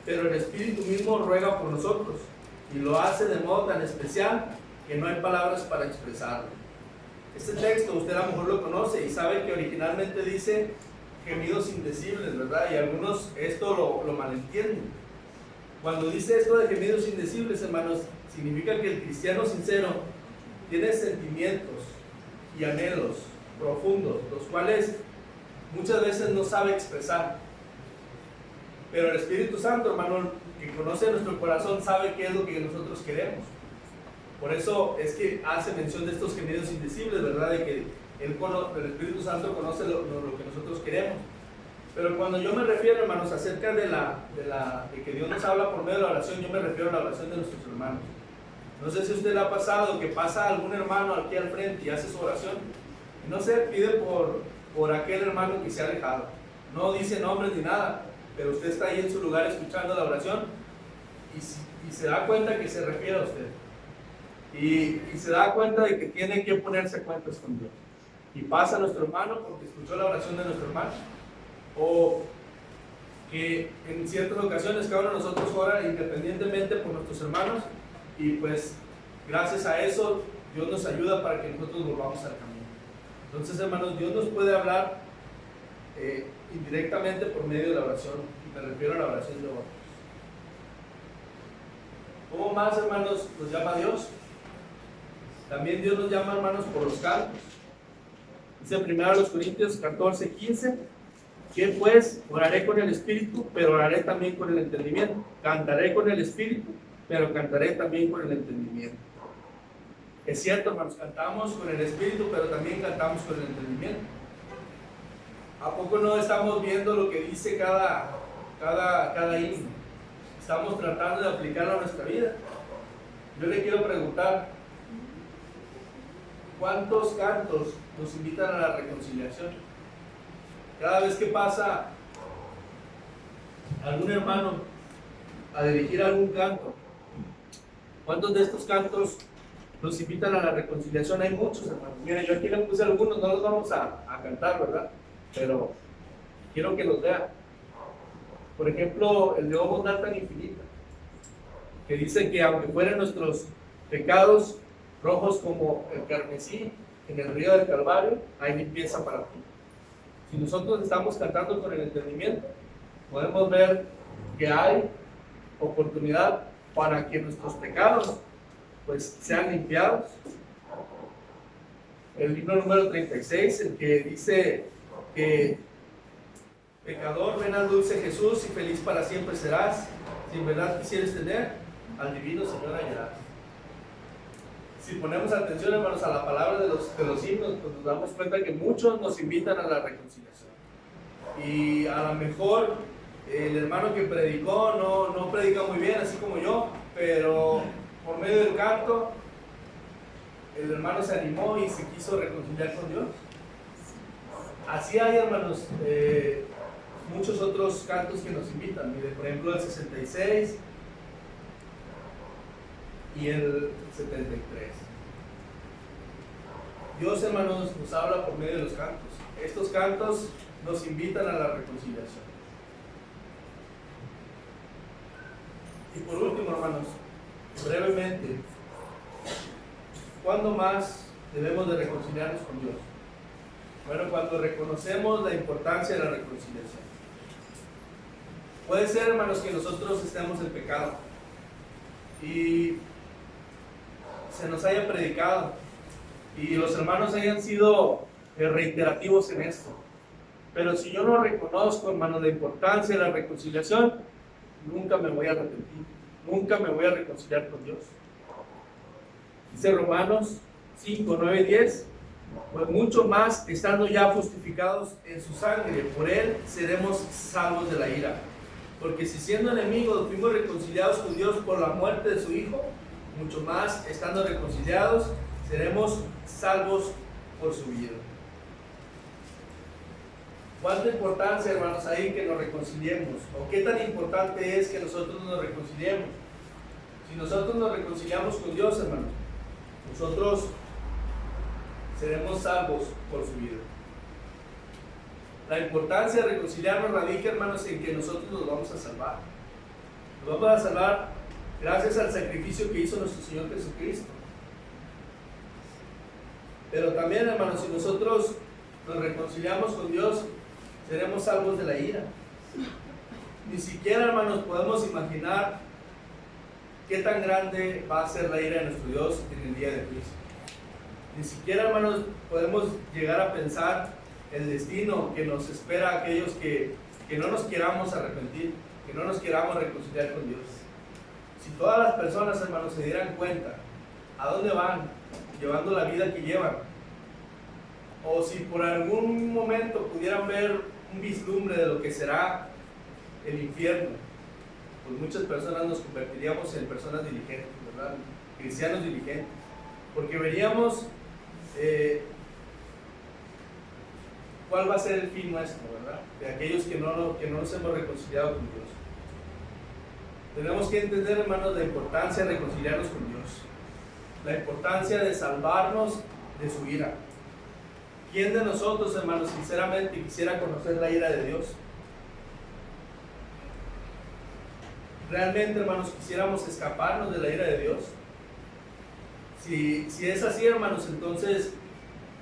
pero el Espíritu mismo ruega por nosotros, y lo hace de modo tan especial que no hay palabras para expresarlo. Este texto usted a lo mejor lo conoce y sabe que originalmente dice gemidos indecibles, ¿verdad? Y algunos esto lo malentienden. Cuando dice esto de gemidos indecibles, hermanos, significa que el cristiano sincero tiene sentimientos y anhelos profundos, los cuales muchas veces no sabe expresar. Pero el Espíritu Santo, hermano, que conoce nuestro corazón, sabe qué es lo que nosotros queremos. Por eso es que hace mención de estos gemidos indecibles, ¿verdad? De que el Espíritu Santo conoce lo que nosotros queremos. Pero cuando yo me refiero, hermanos, acerca de que Dios nos habla por medio de la oración, yo me refiero a la oración de nuestros hermanos. No sé si a usted le ha pasado que pasa algún hermano aquí al frente y hace su oración, y no se pide por aquel hermano que se ha alejado. No dice nombres ni nada, pero usted está ahí en su lugar escuchando la oración y se da cuenta que se refiere a usted. Y se da cuenta de que tiene que ponerse a cuentas con Dios. Y pasa a nuestro hermano porque escuchó la oración de nuestro hermano. O que en ciertas ocasiones cada uno de nosotros ora independientemente por nuestros hermanos, y pues gracias a eso Dios nos ayuda para que nosotros volvamos al camino. Entonces, hermanos, Dios nos puede hablar indirectamente por medio de la oración, y me refiero a la oración de otros. ¿Cómo más, hermanos, nos llama Dios? También Dios nos llama, hermanos, por los cantos. Dice en 1 Corintios 14:15: que pues oraré con el espíritu, pero oraré también con el entendimiento. Cantaré con el espíritu, pero cantaré también con el entendimiento. Es cierto, hermanos, cantamos con el espíritu, pero también cantamos con el entendimiento. ¿A poco no estamos viendo lo que dice cada himno? Estamos tratando de aplicarlo a nuestra vida. Yo le quiero preguntar, ¿cuántos cantos nos invitan a la reconciliación? Cada vez que pasa algún hermano a dirigir algún canto, ¿cuántos de estos cantos nos invitan a la reconciliación? Hay muchos, hermanos. Miren, yo aquí le puse algunos, no los vamos a cantar, ¿verdad? Pero quiero que los vean. Por ejemplo, el de "Oh bondad tan infinita", que dice que aunque fueran nuestros pecados rojos como el carmesí en el río del Calvario, hay limpieza para ti. Si nosotros estamos cantando con el entendimiento, podemos ver que hay oportunidad para que nuestros pecados pues sean limpiados. El himno número 36, el que dice que pecador, ven al dulce Jesús y feliz para siempre serás, si en verdad quisieres tener al divino Señor hallarás. Si ponemos atención, hermanos, a la palabra de los himnos, pues nos damos cuenta que muchos nos invitan a la reconciliación. y a lo mejor el hermano que predicó no predica muy bien, así como yo, pero por medio del canto el hermano se animó y se quiso reconciliar con Dios. Así hay, hermanos, muchos otros cantos que nos invitan. Mire, por ejemplo, el 66 y el 73. Dios, hermanos, nos habla por medio de los cantos. Estos cantos nos invitan a la reconciliación. Y por último, hermanos, brevemente, ¿cuándo más debemos de reconciliarnos con Dios? Bueno, cuando reconocemos la importancia de la reconciliación. Puede ser, hermanos, que nosotros estemos en pecado y se nos haya predicado y los hermanos hayan sido reiterativos en esto. Pero si yo no reconozco, hermanos, la importancia de la reconciliación, nunca me voy a arrepentir, nunca me voy a reconciliar con Dios. Dice Romanos 5, 9 y 10, pues mucho más, estando ya justificados en su sangre, por él seremos salvos de la ira. Porque si siendo enemigos fuimos reconciliados con Dios por la muerte de su Hijo, mucho más, estando reconciliados, seremos salvos por su vida. ¿Cuánta importancia, hermanos, hay que nos reconciliemos? ¿O qué tan importante es que nosotros nos reconciliemos? Si nosotros nos reconciliamos con Dios, hermanos, nosotros seremos salvos por su vida. La importancia de reconciliarnos radica, hermanos, en que nosotros nos vamos a salvar. Nos vamos a salvar gracias al sacrificio que hizo nuestro Señor Jesucristo. Pero también, hermanos, si nosotros nos reconciliamos con Dios, seremos salvos de la ira. Ni siquiera, hermanos, podemos imaginar qué tan grande va a ser la ira de nuestro Dios en el día de juicio. Ni siquiera, hermanos, podemos llegar a pensar el destino que nos espera a aquellos que no nos queramos arrepentir, que no nos queramos reconciliar con Dios. Si todas las personas, hermanos, se dieran cuenta a dónde van llevando la vida que llevan, o si por algún momento pudieran ver un vislumbre de lo que será el infierno, pues muchas personas nos convertiríamos en personas diligentes, ¿verdad? Cristianos diligentes, porque veríamos cuál va a ser el fin nuestro, ¿verdad? De aquellos que no nos hemos reconciliado con Dios. Tenemos que entender, hermanos, la importancia de reconciliarnos con Dios, la importancia de salvarnos de su ira. ¿Quién de nosotros, hermanos, sinceramente quisiera conocer la ira de Dios? ¿Realmente, hermanos, quisiéramos escaparnos de la ira de Dios? Si es así, hermanos, entonces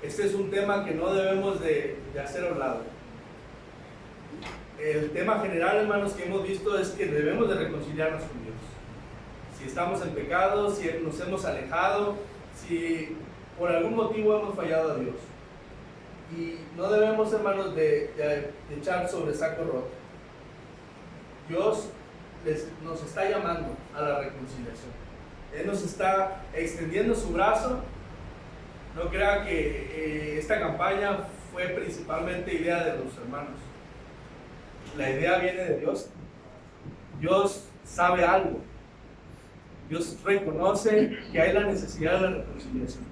este es un tema que no debemos de hacer a un lado. El tema general, hermanos, que hemos visto es que debemos de reconciliarnos con Dios. Si estamos en pecado, si nos hemos alejado, si por algún motivo hemos fallado a Dios. Y no debemos, hermanos, de echar sobre saco roto. Dios nos está llamando a la reconciliación. Él nos está extendiendo su brazo. No crean que esta campaña fue principalmente idea de los hermanos. La idea viene de Dios. Dios sabe algo. Dios reconoce que hay la necesidad de la reconciliación.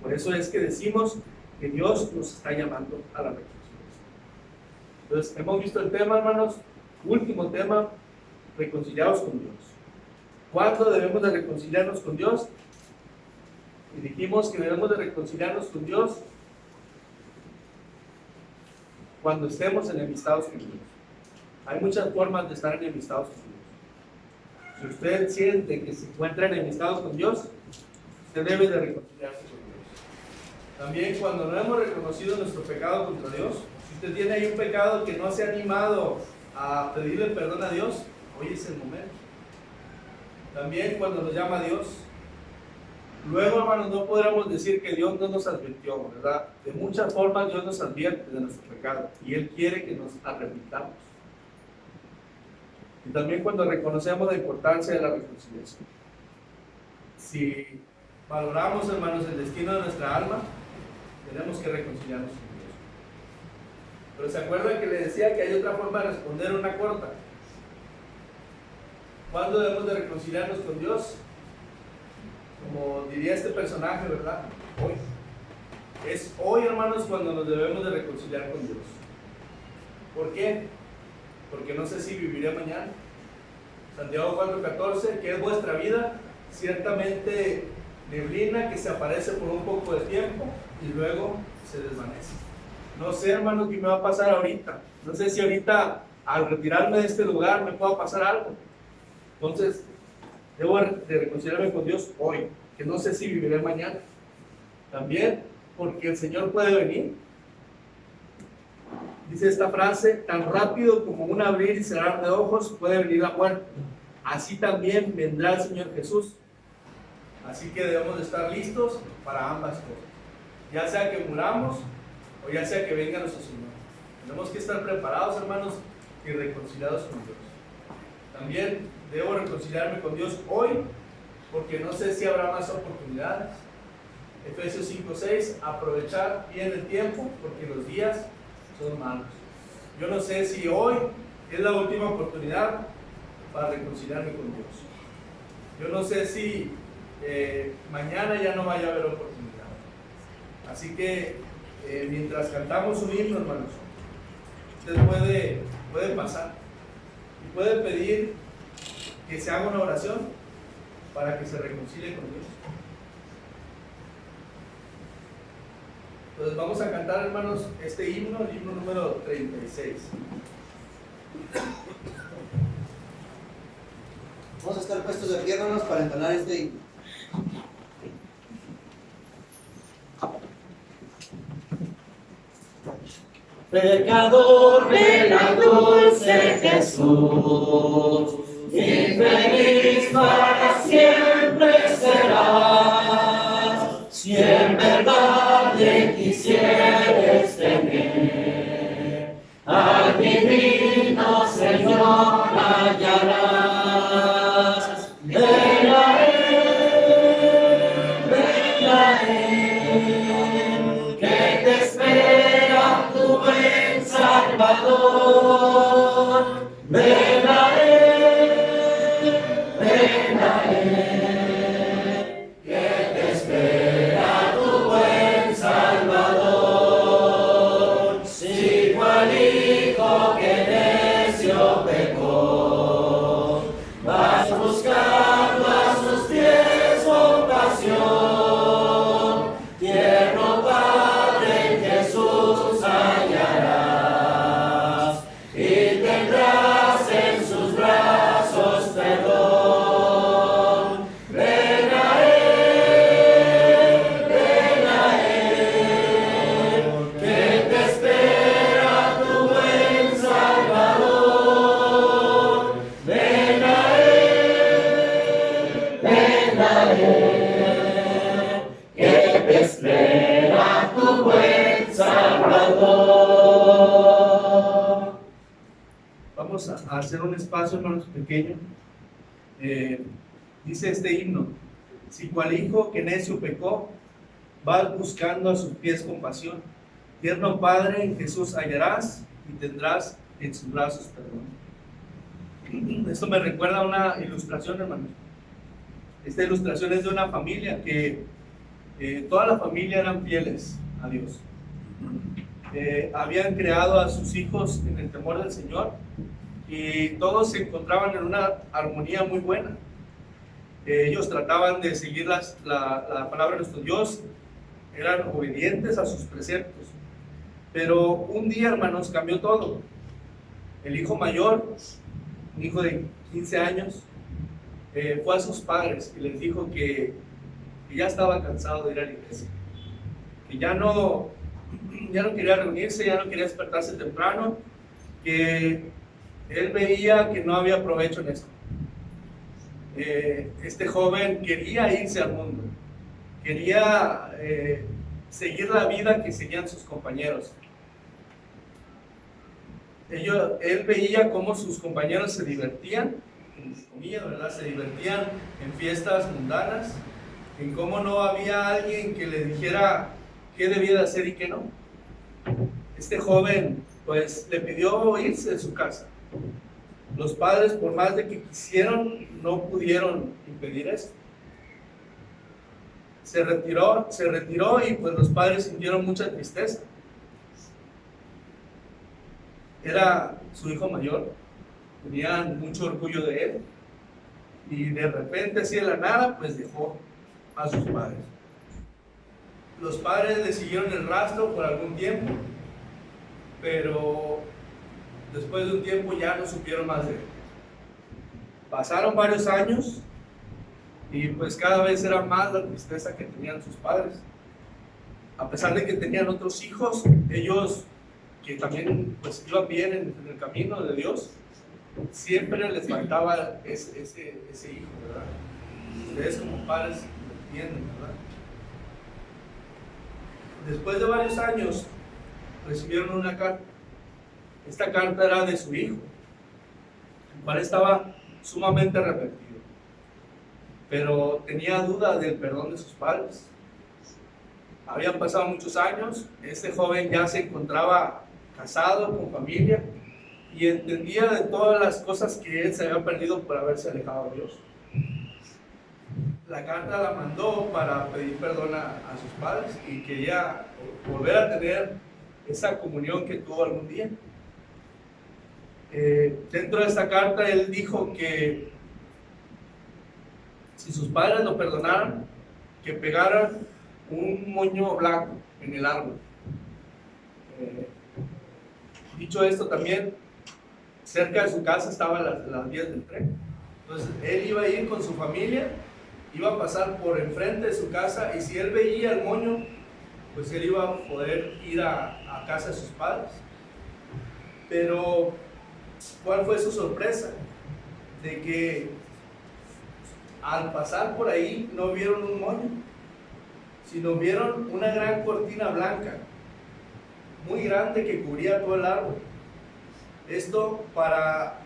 Por eso es que decimos que Dios nos está llamando a la reconciliación. Entonces, hemos visto el tema, hermanos. Último tema, reconciliados con Dios. ¿Cuándo debemos de reconciliarnos con Dios? Y dijimos que debemos de reconciliarnos con Dios cuando estemos enemistados con Dios. Hay muchas formas de estar enemistados con Dios. Si usted siente que se encuentra enemistados con Dios, usted debe de reconciliarse con Dios. También cuando no hemos reconocido nuestro pecado contra Dios, si usted tiene ahí un pecado que no se ha animado a pedirle perdón a Dios, hoy es el momento. También cuando nos llama a Dios. Luego, hermanos, no podríamos decir que Dios no nos advirtió, ¿verdad? De muchas formas Dios nos advierte de nuestro pecado y Él quiere que nos arrepintamos. Y también cuando reconocemos la importancia de la reconciliación. Si valoramos, hermanos, el destino de nuestra alma, tenemos que reconciliarnos con Dios. Pero se acuerdan que le decía que hay otra forma de responder una corta. ¿Cuándo debemos de reconciliarnos con Dios? Como diría este personaje, ¿verdad? Hoy. Es hoy, hermanos, cuando nos debemos de reconciliar con Dios. ¿Por qué? Porque no sé si viviré mañana. Santiago 4:14, ¿qué es vuestra vida? Ciertamente neblina que se aparece por un poco de tiempo y luego se desvanece. No sé, hermanos, qué me va a pasar ahorita. No sé si ahorita, al retirarme de este lugar, me pueda pasar algo. Entonces, debo de reconciliarme con Dios hoy, que no sé si viviré mañana. También, porque el Señor puede venir. Dice esta frase, tan rápido como un abrir y cerrar de ojos puede venir la muerte. Así también vendrá el Señor Jesús. Así que debemos de estar listos para ambas cosas. Ya sea que muramos o ya sea que venga nuestro Señor. Tenemos que estar preparados, hermanos, y reconciliados con Dios. También debo reconciliarme con Dios hoy, porque no sé si habrá más oportunidades. Efesios 5:6, aprovechar bien el tiempo, porque los días son malos. Yo no sé si hoy es la última oportunidad para reconciliarme con Dios. Yo no sé si mañana ya no vaya a haber oportunidad. Así que mientras cantamos un himno, hermanos, usted puede pasar y puede pedir que se haga una oración para que se reconcilie con Dios. Entonces vamos a cantar, hermanos, este himno, el himno número 36. Vamos a estar puestos de pie, hermanos, para entonar este himno. Pecador, ven a dulce Jesús, infeliz para siempre serás, si en verdad le quisieres tener, al divino Señor hallarás. Ven a Él, que te espera tu buen Salvador. Ven a Él, que te espera tu buen Salvador. Si cual hijo que necio pecó, vas buscando a sus pies compasión, tierno Padre en Jesús hallarás, y tendrás en sus brazos perdón. Ven a Él, que te espera tu buen Salvador. Ven a Él, que te espera tu buen Salvador. Vamos a hacer un espacio, hermanos, pequeño. Dice este himno: si cual hijo que necio pecó, vas buscando a sus pies compasión, tierno Padre en Jesús hallarás, y tendrás en sus brazos perdón. Esto me recuerda a una ilustración, hermanos. Esta ilustración es de una familia que toda la familia eran fieles a Dios. Habían creado a sus hijos en el temor del Señor y todos se encontraban en una armonía muy buena. Ellos trataban de seguir la palabra de nuestro Dios, eran obedientes a sus preceptos. Pero un día, hermanos, cambió todo. El hijo mayor, un hijo de 15 años, fue a sus padres y les dijo que ya estaba cansado de ir a la iglesia, que ya no quería reunirse, ya no quería despertarse temprano, que él veía que no había provecho en esto. Este joven quería irse al mundo, quería seguir la vida que seguían sus compañeros. Él veía cómo sus compañeros se divertían, entre comillas, ¿verdad? Se divertían en fiestas mundanas, en cómo no había alguien que le dijera qué debía de hacer y qué no. este joven pues le pidió irse de su casa. Los padres, por más de que quisieron, no pudieron impedir esto. Se retiró y pues los padres sintieron mucha tristeza. Era su hijo mayor, tenían mucho orgullo de él y de repente, así de la nada, pues dejó a sus padres. Los padres le siguieron el rastro por algún tiempo, pero después de un tiempo ya no supieron más de él. Pasaron varios años y pues cada vez era más la tristeza que tenían sus padres. A pesar de que tenían otros hijos, ellos que también pues iban bien en el camino de Dios, siempre les faltaba ese hijo, ¿verdad? Ustedes como padres lo entienden, ¿verdad? Después de varios años recibieron una carta. Esta carta era de su hijo, el cual estaba sumamente arrepentido, pero tenía duda del perdón de sus padres. Habían pasado muchos años, este joven ya se encontraba casado, con familia, y entendía de todas las cosas que él se había perdido por haberse alejado de Dios. La carta la mandó para pedir perdón a sus padres y quería volver a tener esa comunión que tuvo algún día. Dentro de esta carta él dijo que si sus padres lo perdonaran, que pegaran un moño blanco en el árbol. Dicho esto, también cerca de su casa estaban las vías del tren. Entonces él iba a ir con su familia, iba a pasar por enfrente de su casa, y si él veía el moño, pues él iba a poder ir a casa de sus padres. Pero ¿cuál fue su sorpresa? De que al pasar por ahí no vieron un moño, sino vieron una gran cortina blanca, muy grande, que cubría todo el árbol. Esto para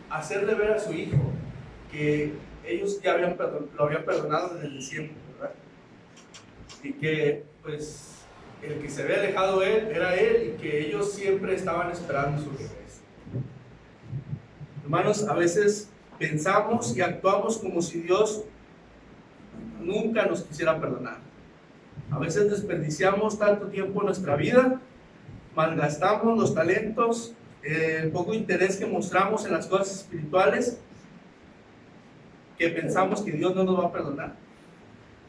hacerle ver a su hijo que ellos ya lo habían perdonado desde siempre, ¿verdad? Y que pues el que se había alejado de él era él, y que ellos siempre estaban esperando su regreso. Hermanos, a veces pensamos y actuamos como si Dios nunca nos quisiera perdonar. A veces desperdiciamos tanto tiempo en nuestra vida, malgastamos los talentos, el poco interés que mostramos en las cosas espirituales, que pensamos que Dios no nos va a perdonar.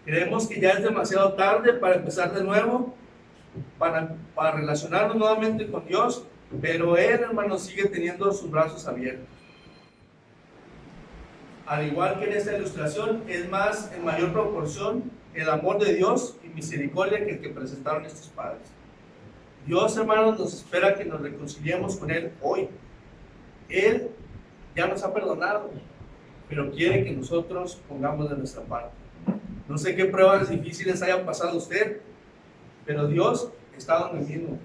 Creemos que ya es demasiado tarde para empezar de nuevo, para relacionarnos nuevamente con Dios, pero Él, hermanos, sigue teniendo sus brazos abiertos. Al igual que en esta ilustración, es más, en mayor proporción, el amor de Dios y misericordia que el que presentaron estos padres. Dios, hermanos, nos espera que nos reconciliemos con Él hoy. Él ya nos ha perdonado, pero quiere que nosotros pongamos de nuestra parte. No sé qué pruebas difíciles haya pasado usted, pero Dios está donde mismo,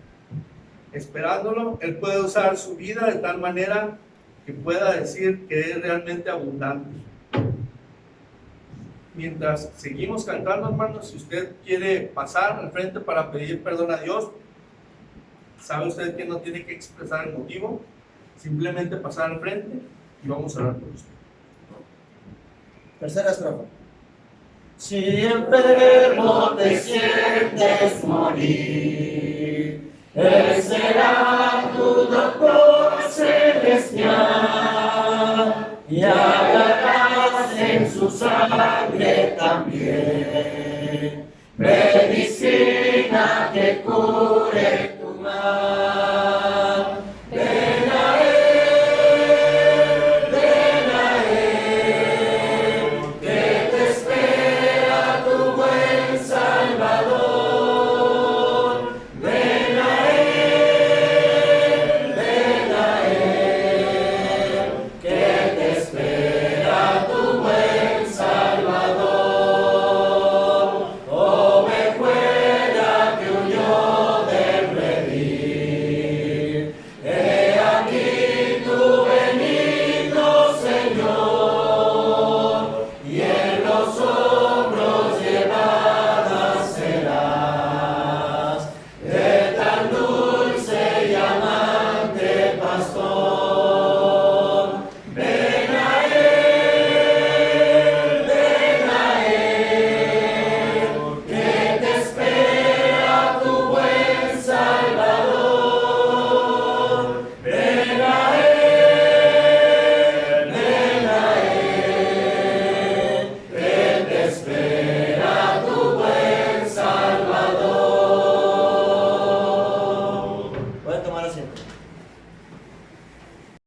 esperándolo. Él puede usar su vida de tal manera que pueda decir que es realmente abundante. Mientras seguimos cantando, hermanos, si usted quiere pasar al frente para pedir perdón a Dios, sabe usted que no tiene que expresar el motivo, simplemente pasar al frente y vamos a orar por usted. Tercera estrofa. Si enfermo te sientes morir, Él será tu doctor celestial, y hallarás en su sangre también medicina que cure tu mal.